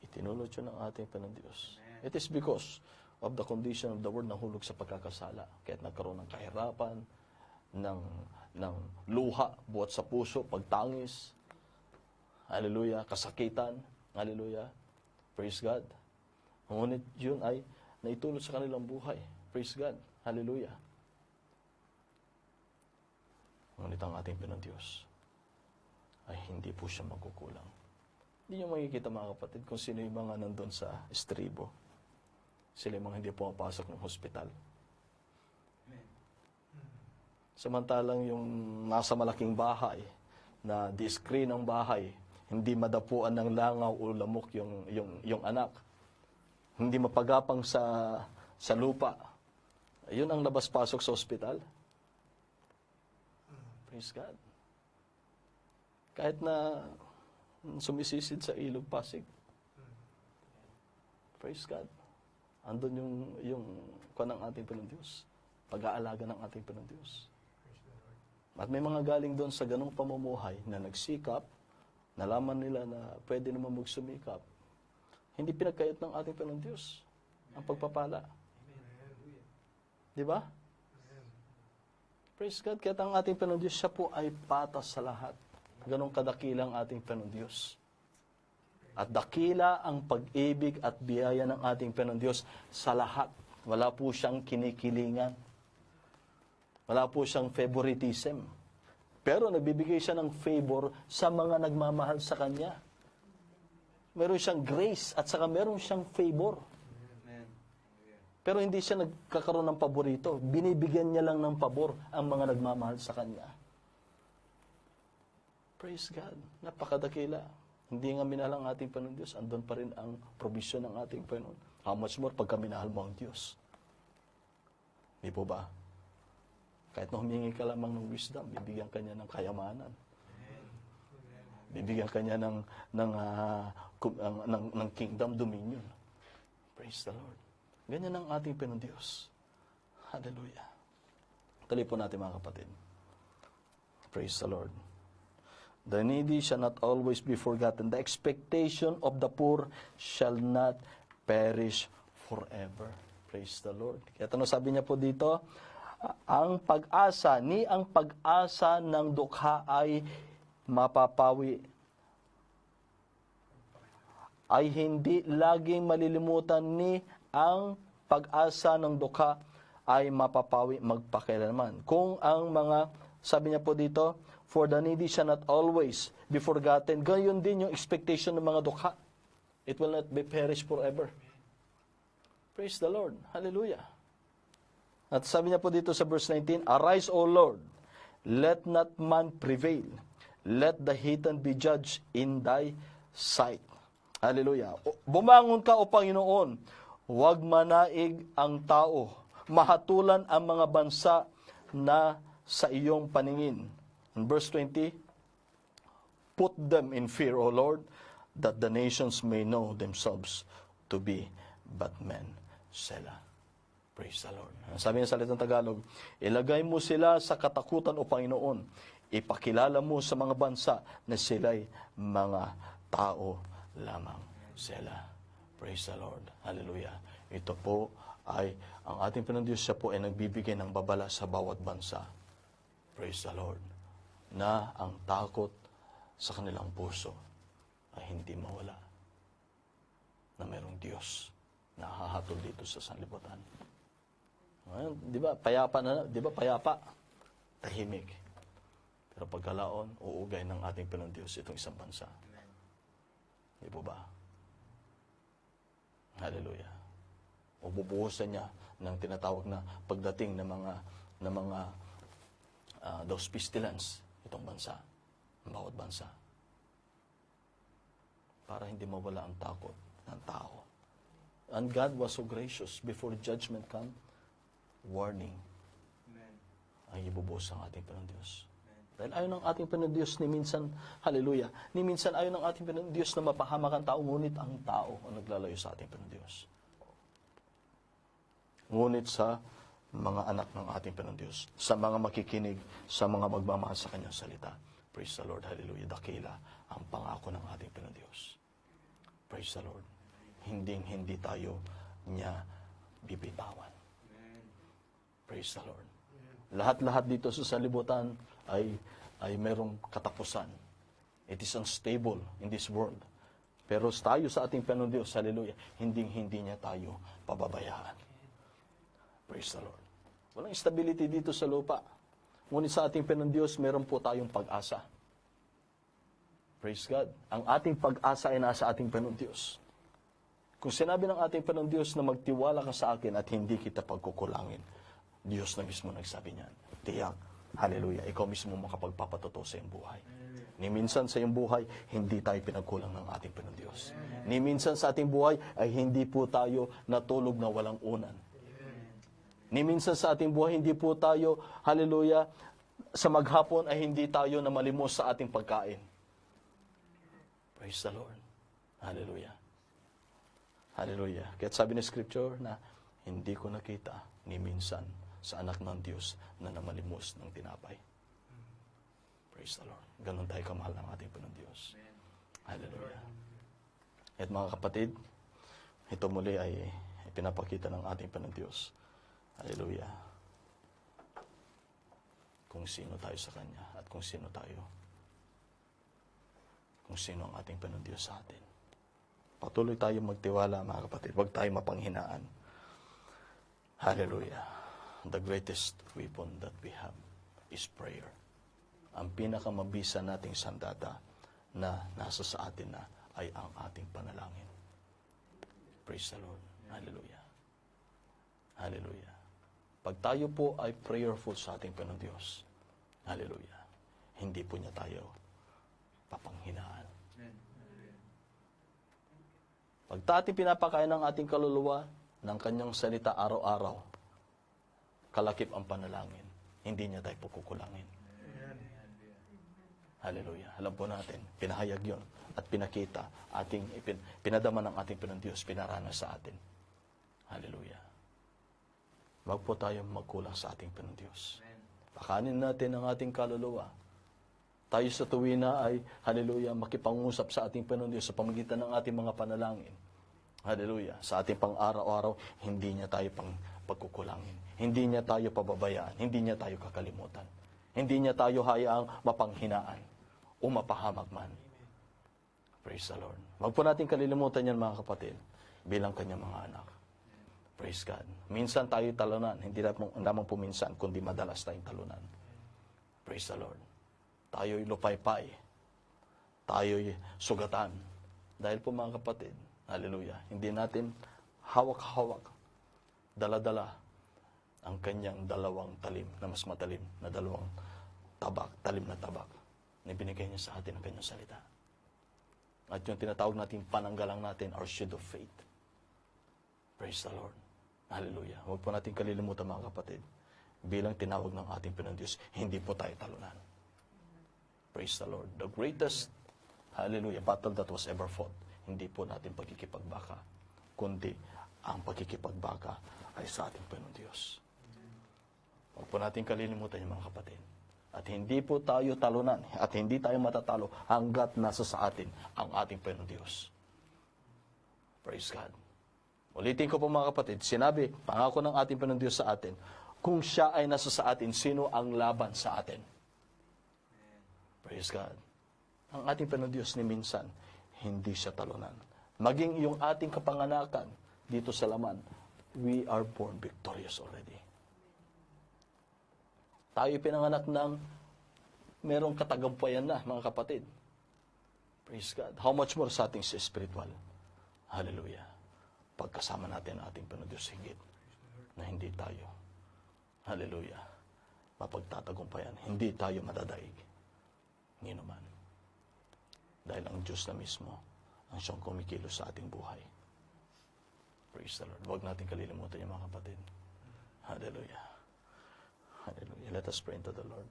Itinulot yun ng ating Panginoon Diyos. It is because of the condition of the world na hulog sa pagkakasala. Kaya't nagkaroon ng kahirapan, ng luha, buhat sa puso, pagtangis. Hallelujah. Kasakitan. Hallelujah. Praise God. Ngunit yun ay naitulot sa kanilang buhay. Praise God. Hallelujah. Ngunit ang ating Panginoon Diyos ay hindi po siya magkukulang. Hindi niyo makikita, mga kapatid, kung sino yung mga nandun sa estribo. Sila yung mga hindi pumapasok ng hospital. Samantalang yung nasa malaking bahay, na di-screen ang bahay, hindi madapuan ng langaw o lamok yung anak. Hindi mapagapang sa lupa. Yun ang labas-pasok sa ospital. Praise God. Kahit na sumisisid sa ilog Pasig. Praise God. Andun yung kuwan ng ating Panginoon Diyos. Pag-aalaga ng ating Panginoon Diyos. At may mga galing doon sa ganong pamumuhay na nagsikap, nalaman nila na pwede naman magsumikap. Hindi pinagkayat ng ating Panginoon Diyos ang pagpapala. Di ba? Praise God. Kaya ang ating Panginoon Diyos, siya po ay patas sa lahat. Ganong kadakilang ating Panginoon Diyos. At dakila ang pag-ibig at biyaya ng ating Panginoon Diyos sa lahat. Wala po siyang kinikilingan. Wala po siyang favoritism. Pero nagbibigay siya ng favor sa mga nagmamahal sa Kanya. Meron siyang grace at saka meron siyang favor. Pero hindi siya nagkakaroon ng paborito. Binibigyan niya lang ng pabor ang mga nagmamahal sa Kanya. Praise God. Napakadakila. Hindi nga minahal ang ating Panginoon Diyos, andun pa rin ang provision ng ating Panginoon. How much more pagka minahal mo ang Diyos? Di po ba? Kahit na humingi ka lamang ng wisdom, bibigyan ka niya ng kayamanan. Bibigyan ka niya ng kingdom dominion. Praise the Lord. Ganyan ang ating Panginoon Diyos. Hallelujah. Tuloy po natin mga kapatid. Praise the Lord. The needy shall not always be forgotten. The expectation of the poor shall not perish forever. Praise the Lord. Kaya ano sabi niya po dito? Ang pag-asa ng dukha ay mapapawi. Ay hindi laging malilimutan ni ang pag-asa ng dukha ay mapapawi magpakailanman. Kung ang mga, sabi niya po dito, for the needy shall not always be forgotten. Gayon din yung expectation ng mga dukha. It will not be perish forever. Praise the Lord. Hallelujah. At sabi niya po dito sa verse 19, Arise, O Lord, let not man prevail. Let the heathen be judged in thy sight. Hallelujah. Bumangon ka, O Panginoon. Huwag manaig ang tao. Mahatulan ang mga bansa na sa iyong paningin. In verse 20, Put them in fear, O Lord, that the nations may know themselves to be but men. Selah. Praise the Lord. Sabi ng salitang Tagalog, ilagay mo sila sa katakutan, O Panginoon. Ipakilala mo sa mga bansa na sila'y mga tao lamang. Selah. Praise the Lord. Hallelujah. Ito po ay ang ating Panginoon Diyos, siya po ay nagbibigay ng babala sa bawat bansa. Praise the Lord. Na ang takot sa kanilang puso ay hindi mawala. Na mayroong Diyos na hahatol dito sa sanlibutan. Di ba? Payapa na, di ba? Payapa. Tahimik. Pero pagkalaon, uugay ng ating Panginoon Diyos itong isang bansa. Di po ba? Hallelujah. O bubuhusan niya ng tinatawag na pagdating ng mga those pestilence itong bansa, ang bawat bansa. Para hindi mawala ang takot ng tao. And God was so gracious before judgment come. Warning. Amen. Ay ibubuhos ang ating Panginoon Diyos. Dahil ayaw ng ating Panginoon Diyos ni minsan, hallelujah, ni minsan ayaw ng ating Panginoon Diyos na mapahamak ang tao, ngunit ang tao ang naglalayo sa ating Panginoon Diyos. Ngunit sa mga anak ng ating Panginoon Diyos, sa mga makikinig, sa mga magmamahal sa Kanyang salita. Praise the Lord, hallelujah, dakila ang pangako ng ating Panginoon Diyos. Praise the Lord. Hindi tayo niya bibitawan. Praise the Lord. Lahat-lahat dito sa sanlibutan ay mayroong katapusan. It is unstable in this world. Pero tayo sa ating Panginoon Diyos, hallelujah, hindi niya tayo pababayaan. Praise the Lord. Walang stability dito sa lupa. Ngunit sa ating Panginoon Diyos, meron po tayong pag-asa. Praise God. Ang ating pag-asa ay nasa ating Panginoon Diyos. Kung sinabi ng ating Panginoon Diyos na magtiwala ka sa akin at hindi kita pagkukulangin, Diyos na mismo nagsabi niyan. Tiyak, hallelujah, ikaw mismo makapagpapatotoo sa iyong buhay. Ni minsan sa iyong buhay, hindi tayo pinagkulang ng ating Panginoon Diyos. Ni minsan sa ating buhay, ay hindi po tayo natulog na walang unan. Ni minsan sa ating buhay, hindi po tayo, hallelujah, sa maghapon ay hindi tayo na malimos sa ating pagkain. Praise the Lord. Hallelujah. Hallelujah. Kaya sabi ni Scripture na hindi ko nakita ni minsan sa anak ng Diyos na namalimos ng tinapay. Praise the Lord. Ganon tayo kamahal ng ating Panginoon Diyos. Hallelujah. At mga kapatid, ito muli ay pinapakita ng ating Panginoon Diyos. Hallelujah. Kung sino tayo sa Kanya at kung sino tayo. Kung sino ang ating Panginoon Diyos sa atin. Patuloy tayo magtiwala, mga kapatid. Huwag tayo mapanghinaan. Hallelujah. The greatest weapon that we have is prayer. Ang pinakamabisa nating sandata na nasa sa atin na ay ang ating panalangin. Praise the Lord. Hallelujah. Hallelujah. Pag tayo po ay prayerful sa ating Panginoon Diyos, hallelujah, hindi po niya tayo kapanghinaan. Pag ating pinapakain ng ating kaluluwa ng kanyang salita araw-araw, kalakip ang panalangin. Hindi niya tayo pukukulangin. Hallelujah. Alam po natin, pinahayag yon at pinakita, pinadama ng ating Panginoon Diyos, pinaranas sa atin. Hallelujah. Wag po tayo magkulang sa ating Panginoon Diyos. Pakanin natin ang ating kaluluwa. Tayo sa tuwina ay, hallelujah, makipangusap sa ating Panginoon Diyos sa pamagitan ng ating mga panalangin. Hallelujah. Sa ating pang-araw-araw, hindi niya tayo pagkukulangin. Hindi niya tayo pababayaan. Hindi niya tayo kakalimutan. Hindi niya tayo hayaang mapanghinaan o mapahamak man. Praise the Lord. Wag po natin kalilimutan yan, mga kapatid, bilang kanyang mga anak. Praise God. Minsan tayo talunan. Hindi lamang po minsan, kundi madalas tayong talunan. Praise the Lord. Tayo'y lupaypay. Tayo'y sugatan. Dahil po, mga kapatid, hallelujah, hindi natin hawak-hawak, dala-dala ang kanyang dalawang talim na mas matalim na dalawang talim na tabak na binigay niya sa atin ang kanyang salita. At yung tinatawag natin pananggalang natin, our shield of faith. Praise the Lord. Hallelujah. Huwag po natin kalilimutan, mga kapatid, bilang tinawag ng ating Panginoon Diyos, hindi po tayo talunan. Praise the Lord. The greatest, hallelujah, battle that was ever fought, hindi po natin pagkikipagbaka, kundi ang pagkikipagbaka ay sa ating Panginoon Diyos. Huwag po natin kalilimutan yung mga kapatid. At hindi po tayo talunan at hindi tayo matatalo hanggat nasa sa atin ang ating Panginoon Diyos. Praise God. Ulitin ko po, mga kapatid, sinabi, pangako ng ating Panginoon Diyos sa atin, kung siya ay nasa sa atin, sino ang laban sa atin? Praise God. Ang ating Panginoon Diyos ni minsan, hindi siya talunan. Maging yung ating kapanganakan dito sa laman, we are born victorious already. Tayo pinanganak ng merong katagumpayan na, mga kapatid. Praise God. How much more sa ating spiritual? Hallelujah. Pagkasama natin ang ating Panginoon Diyos higit na hindi tayo, hallelujah, mapagtatagumpayan. Hindi tayo madadaig. Hindi naman. Dahil ang Diyos na mismo ang siyang kumikilos sa ating buhay. Praise the Lord. Huwag natin kalilimutan yung mga kapatid. Hallelujah. Hallelujah. Let us pray into the Lord.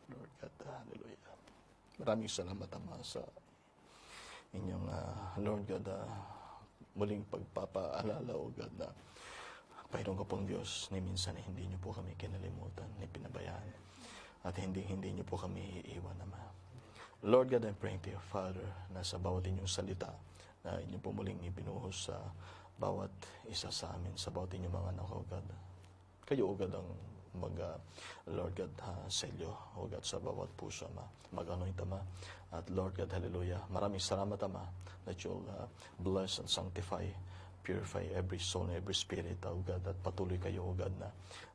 Lord God, hallelujah. Maraming salamat, Ama, sa inyong, Lord God, muling pagpapaalala, O God, na Panginoon ko pong Diyos, ni minsan hindi niyo po kami kinalimutan, ni pinabayaan, at hindi niyo po kami iiwan, Ama. Lord God, I'm praying to you, Father, na sa bawat inyong salita, na inyo po muling ibinuhos sa bawat isa sa amin, sa bawat inyong mga anak, O God. Kayo, O God, ang Lord God, selyo, O God, sa bawat puso, Ama. Mag-anoint, Ama. At Lord God, hallelujah. Maraming salamat, Ama, that you'll bless and sanctify, purify every soul and every spirit, O God. At patuloy kayo, O God,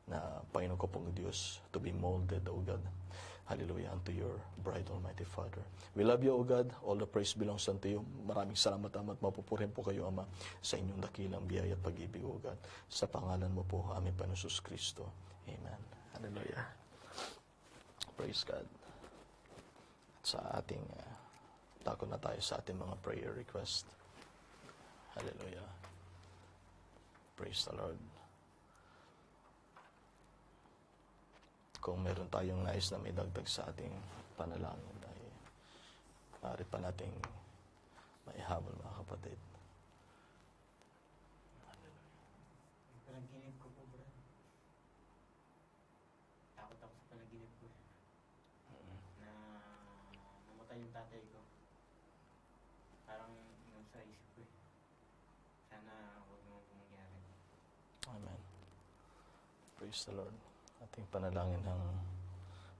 na Panginoon ko pong Diyos, to be molded, O God. Hallelujah, unto your bride, Almighty Father. We love you, O God. All the praise belongs unto you. Maraming salamat, Ama, at mapupurihan po kayo, Ama, sa inyong dakilang biyaya at pag-ibig, O God. Sa pangalan mo po, aming Panginoon Jesus Kristo. Amen. Hallelujah. Praise God. At sa ating, tako na tayo sa ating mga prayer request. Hallelujah. Praise the Lord. Kung meron tayong nais na may dagdag sa ating panalangin, ay maaari pa nating maihabol, mga kapatid. Panaginip ko po, bro. Takot ako sa panaginip ko. Na namatay yung tatay ko. Parang nung sa isip ko eh. Sana huwag naman po mangyari. Amen. Praise the Lord. Ating panalangin ng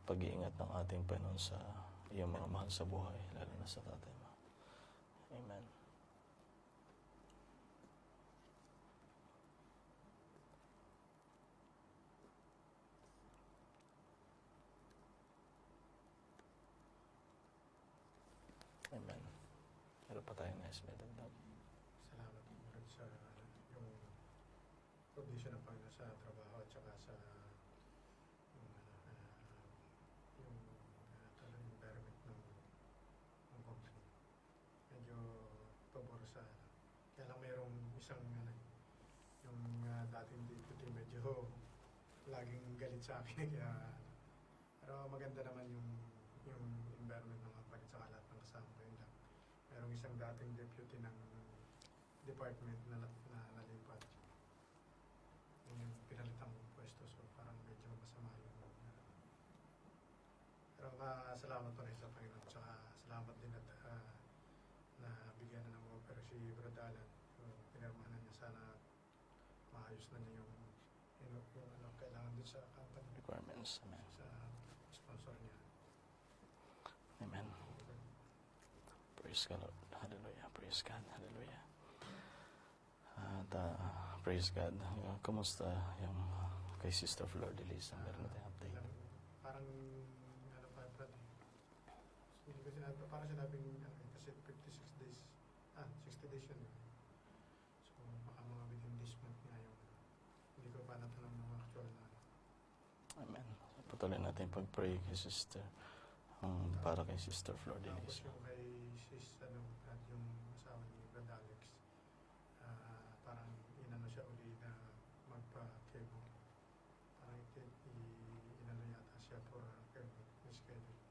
pag-iingat ng ating Panginoon sa iyong mga mahal sa buhay, lalo na sa tatay mo. Amen. Amen. Meron pa tayong nais may dagdag. Salamat Lord sa yung provision ng Panginoon sa trabaho at saka sa yung talagang environment ng company. Medyo pabor sa kaya lang mayroong isang yung dating deputy medyo laging galit sa akin kaya pero maganda naman yung environment ng company at saka lahat ng kasama ko yun lang. Merong isang dating deputy ng department na nalipat. Yung pinalitan kong pwesto so parang medyo masama yung pero salamat pa rin sa Panginoon tsaka salamat din at na bigyan na ng offer si Brad Alan so, pinirmahan niya sana maayos na niya yung kailangan din sa company Requirements. Amen. sa sponsor niya. Amen. Praise God, Lord. Hallelujah. Praise God. Hallelujah. At praise God. Kumusta yung kay Sister Flor de Lisa? Meron na tayong update. Parang pa Brad hindi ko sinabi parang sinabing kasi 56 days 60 days yun so baka mga within this month nga yung hindi ko pa natanong ng actual na Amen. Patuloy natin pag-pray kay Sister. Para kay Sister Flor de tapos Lisa. yung kay sis at yung asawa ni Brad Alex parang inano siya uli na magpa-chemo parang inano yata siya for chemo schedule.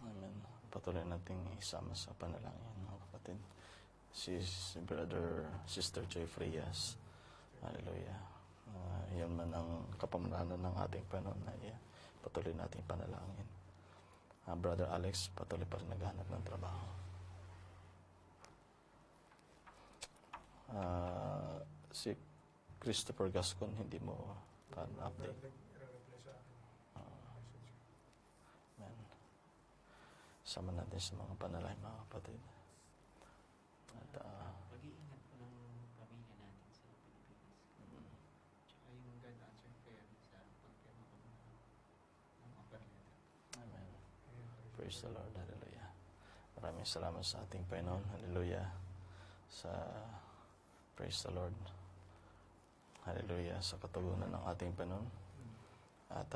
Amen. Patuloy nating isama sa panalangin, mga kapatid. Sister Joy Frias. Hallelujah. Yan man ang kapamaranan ng ating Panginoon na patuloy nating panalangin. Brother Alex, patuloy pa rin naghahanap ng trabaho. Si Christopher Gascon, hindi mo pa update. Reply sa akin. Message ko. Amen. Sama natin sa mga panalangin, mga kapatid. At Pag-iingat po ng pamilya natin sa Pilipinas. Tsaka yung God answered prayer sa pagpirma ko ng offer letter. Amen. Ayan, Praise the Lord. Hallelujah. Maraming salamat sa ating Panginoon. Hallelujah. Praise the Lord. Hallelujah. Sa katugunan ng ating Panginoon. At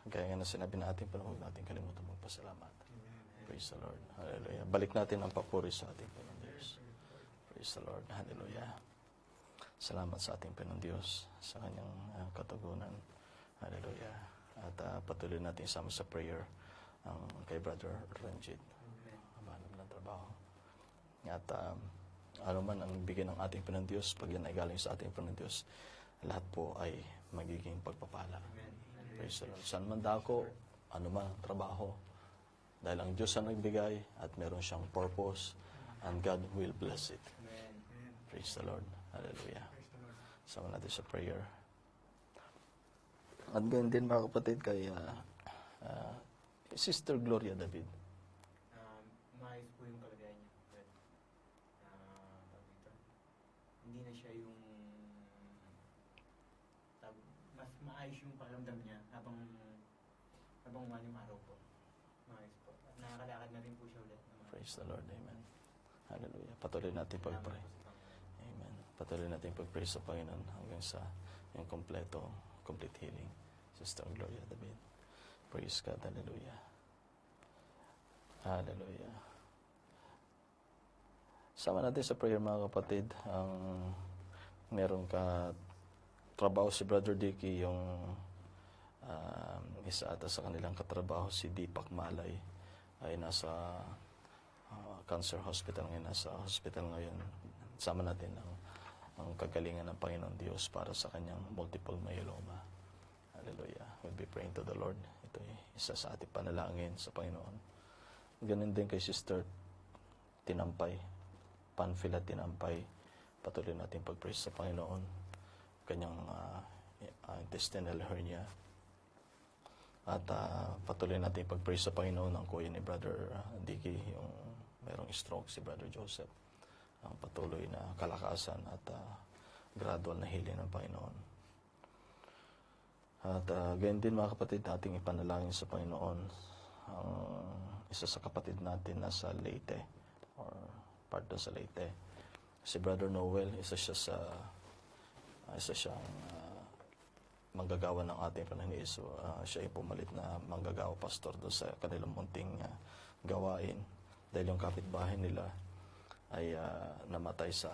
gaya nga na sinabi na ating Panginoon, huwag natin kalimutan magpasalamat. Praise the Lord. Hallelujah. Balik natin ang papuri sa ating Panginoon Diyos. Praise the Lord. Hallelujah. Salamat sa ating Panginoon Diyos sa kanyang katugunan. Hallelujah. At patuloy natin isama sa prayer ang kay Brother Ranjit. Mahanap ng trabaho. At ano man ang bigay ng ating Panginoon Diyos, pag yan ay galing sa ating Panginoon Diyos, lahat po ay magiging pagpapala. Praise the Lord. Saan man dako, ano man ang trabaho, dahil ang Diyos ang nagbigay at meron siyang purpose and God will bless it. Praise the Lord. Hallelujah. Sama natin sa prayer. At ganyan din mga kapatid kay Sister Gloria David. Maayos po yung kalagayan niya. But, tawag dito, hindi na siya yung mas maayos yung pakiramdam niya habang umani yung araw po. Maayos po. At nakakalakad na rin po siya ulit. Praise the Lord. Amen. Hallelujah. Patuloy natin pag-pray. Amen. Patuloy natin pag-pray sa Panginoon hanggang sa yung complete healing. Sister Gloria David. Praise God. Hallelujah. Hallelujah. Sama natin sa prayer mga kapatid. Ang meron ka trabaho si Brother Dicky, yung isa ata sa kanilang katrabaho si Deepak Malay ay nasa cancer hospital ngayon, nasa hospital ngayon. Sama natin ang kagalingan ng Panginoon Diyos para sa kanyang multiple myeloma. Hallelujah. We'll be praying to the Lord. Ito ay isa sa ating panalangin sa Panginoon. Ganun din kay Sister Tinampay, Panfila Tinampay. Patuloy natin pag-pray sa Panginoon. Kanyang intestinal hernia. At patuloy natin pag-pray sa Panginoon ang kuya ni Brother Dicky, yung merong stroke si Brother Joseph. Ang patuloy na kalakasan at gradual na healing ng Panginoon. At ganyan din mga kapatid, ating ipanalangin sa Panginoon ang isa sa kapatid natin nasa Leyte or part sa Leyte. Si Brother Noel, isa siya sa isa siyang manggagawa ng ating Panginoon Hesus. Siya ay pumalit na manggagawa pastor doon sa kanilang munting gawain dahil yung kapitbahay nila ay namatay sa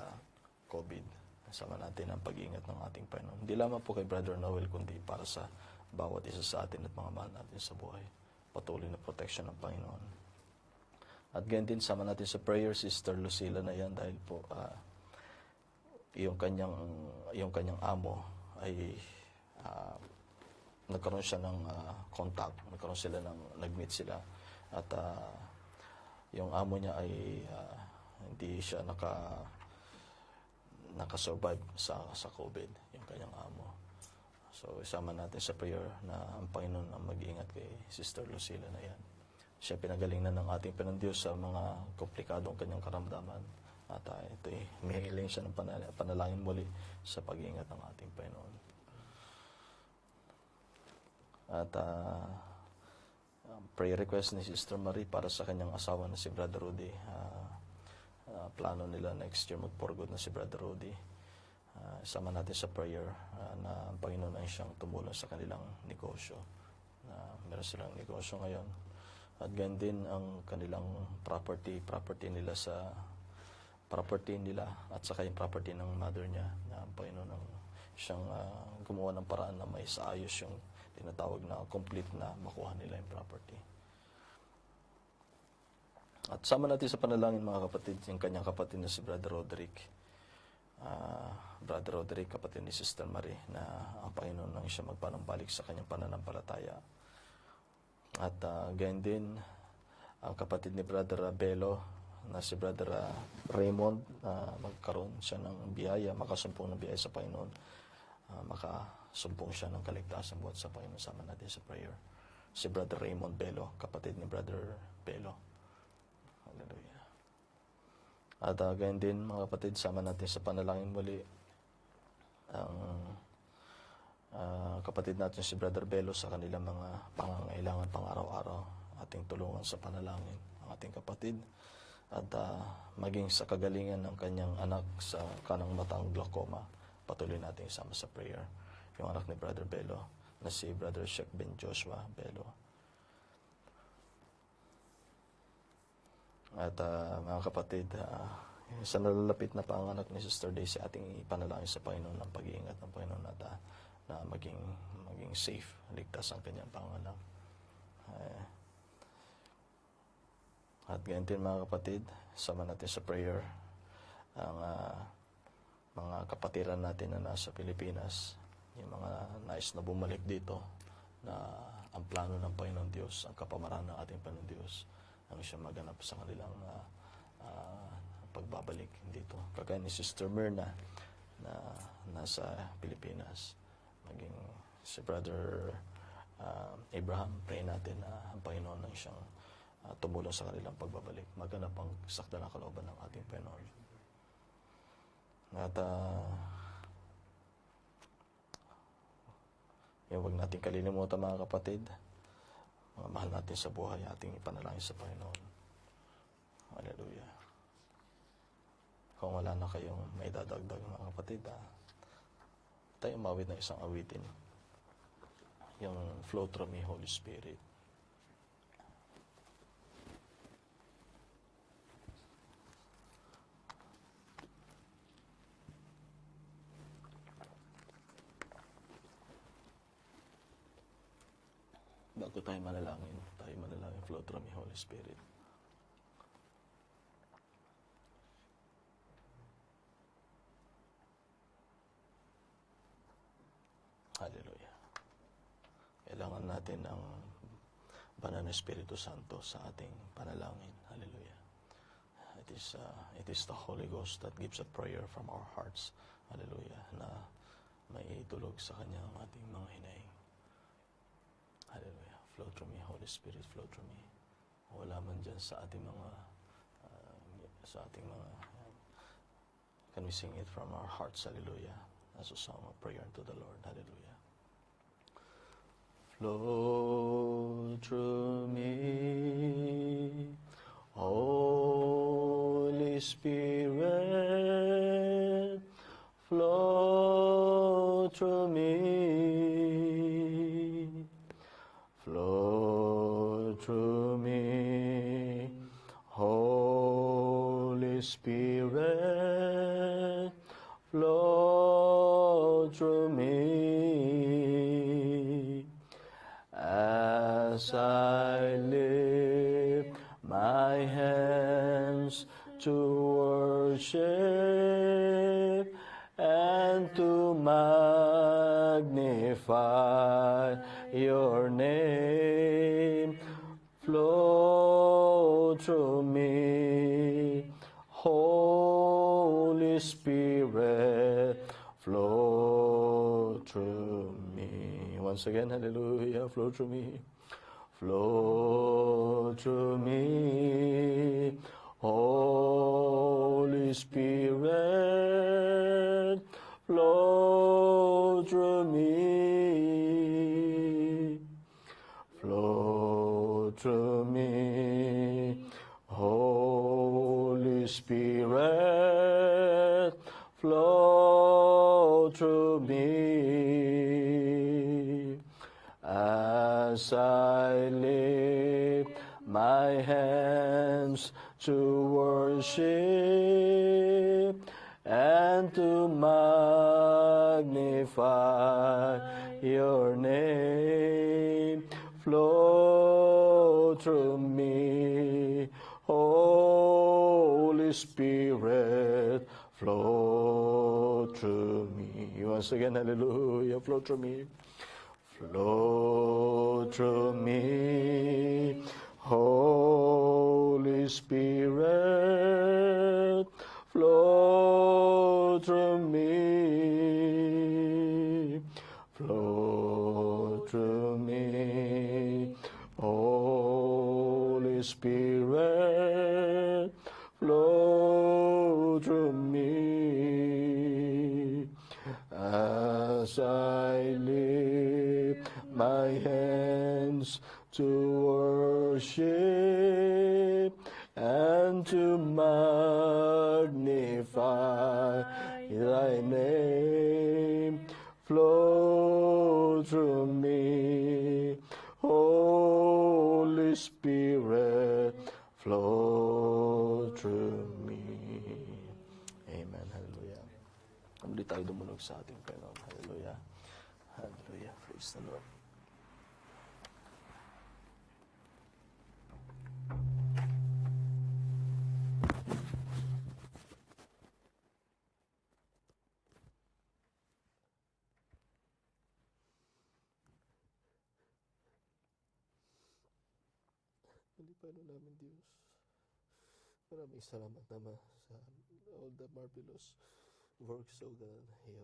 COVID. Sama natin ang pag-iingat ng ating Panginoon. Hindi lamang po kay Brother Noel, kundi para sa bawat isa sa atin at mga mahal natin sa buhay. Patuloy na protection ng Panginoon. At ganyan din, sama natin sa prayer, Sister Lucila na yan, dahil po yung kanyang amo ay nagkaroon siya ng contact, nag-meet sila, at yung amo niya ay hindi siya nakasurvive sa COVID, yung kanyang amo. So isama natin sa prayer na ang Panginoon ang mag-iingat kay Sister Lucila na yan. Siya pinagaling na ng ating Panginoon Diyos sa mga komplikadong kanyang karamdaman, at ito'y mihiling siya ng panalangin muli sa pag-iingat ng ating Panginoon. At prayer request ni Sister Marie para sa kanyang asawa na si Brother Rudy. Plano nila next year mag-for good na si Brother Rudy. Sama natin sa prayer na ang Panginoon ay siyang tumulong sa kanilang negosyo. Meron silang negosyo ngayon. At ganyan din ang kanilang property nila at saka yung property ng mother niya, na ang Panginoon ang siyang gumawa ng paraan na may saayos yung tinatawag na complete na makuha nila yung property. At sama natin sa panalangin, mga kapatid, yung kanyang kapatid na si Brother Roderick. Brother Roderick, kapatid ni Sister Marie, na ang Panginoon nang siya magpanumbalik sa kanyang pananampalataya. At ganyan din ang kapatid ni Brother Belo na si Brother Raymond, magkaroon siya ng biyaya, makasumpong ng biyaya sa Panginoon, makasumpong siya ng kaligtasan buhat sa Panginoon. Sama natin sa prayer. Si Brother Raymond Belo, kapatid ni Brother Belo. Hallelujah. At ganyan din, mga kapatid, sama natin sa panalangin muli ang kapatid natin si Brother Belo sa kanilang mga pangangailangan pang-araw-araw. Ating tulungan sa panalangin ang ating kapatid, at maging sa kagalingan ng kanyang anak sa kanang matang glaucoma. Patuloy natin isama sa prayer yung anak ni Brother Belo na si Brother Sheikh Ben Joshua Belo. At mga kapatid, sa nalalapit na panganak ni Sister Daisy, ating ipanalangin sa Panginoon ng pag-iingat ng Panginoon at na maging safe, ligtas ang kanyang panganak. At ganyan din, mga kapatid, sama natin sa prayer ang mga kapatiran natin na nasa Pilipinas, yung mga nais na bumalik dito, na ang plano ng Panginoon Diyos, ang kapamaran ng ating Panginoon Diyos, ang siya maganap sa kanilang pagbabalik dito. Kagaya ni Sister Myrna na nasa Pilipinas, maging si Brother Abraham, pray natin na ang Panginoon ang siyang tumulong sa kanilang pagbabalik. Maganap ang sakda ng kalooban ng ating Panginoon. At huwag natin kalilimutan, mga kapatid, mga mahal natin sa buhay, ating ipanalangin sa Panginoon. Hallelujah. Kung wala na kayong may dadagdag, mga kapatid, tayo umawit ng isang awitin, yung Flow Through Me, Holy Spirit. Bago tayo manalangin, Flow Through Me, Holy Spirit. Hallelujah. Kailangan natin ang banal na Espiritu Santo sa ating panalangin. Hallelujah. It is the Holy Ghost that gives a prayer from our hearts. Hallelujah. Na may itulog sa Kanya ang ating mga hinaing. Hallelujah. Flow through me, Holy Spirit, flow through me. Wala man dyan sa ating mga can we sing it from our hearts? Hallelujah. As a song of prayer unto the Lord. Hallelujah. Flow through me, Holy Spirit, flow through me. Holy Spirit, flow through me. As I lift my hands to worship and to magnify your name, flow through me. Holy Spirit, flow through me. Once again, hallelujah, flow through me. Flow through me, Holy Spirit, flow through me. Flow through me, Holy Spirit, flow through me. As I lift my hands to worship and to magnify your name, flow through me. Holy Spirit, flow through me. Once again, hallelujah, flow through me. Flow through me, Holy Spirit, flow through me, flow through me, Holy Spirit, flow through me. As I lift my hands to worship and to magnify thy name, flow through me. Holy Spirit, flow through me. Amen. Hallelujah. Muli tayo dumunog sa ating Panginoon. Hallelujah. Hallelujah. Praise the Lord. Panginoon namin Diyos, maraming salamat naman sa all the marvelous works of God, your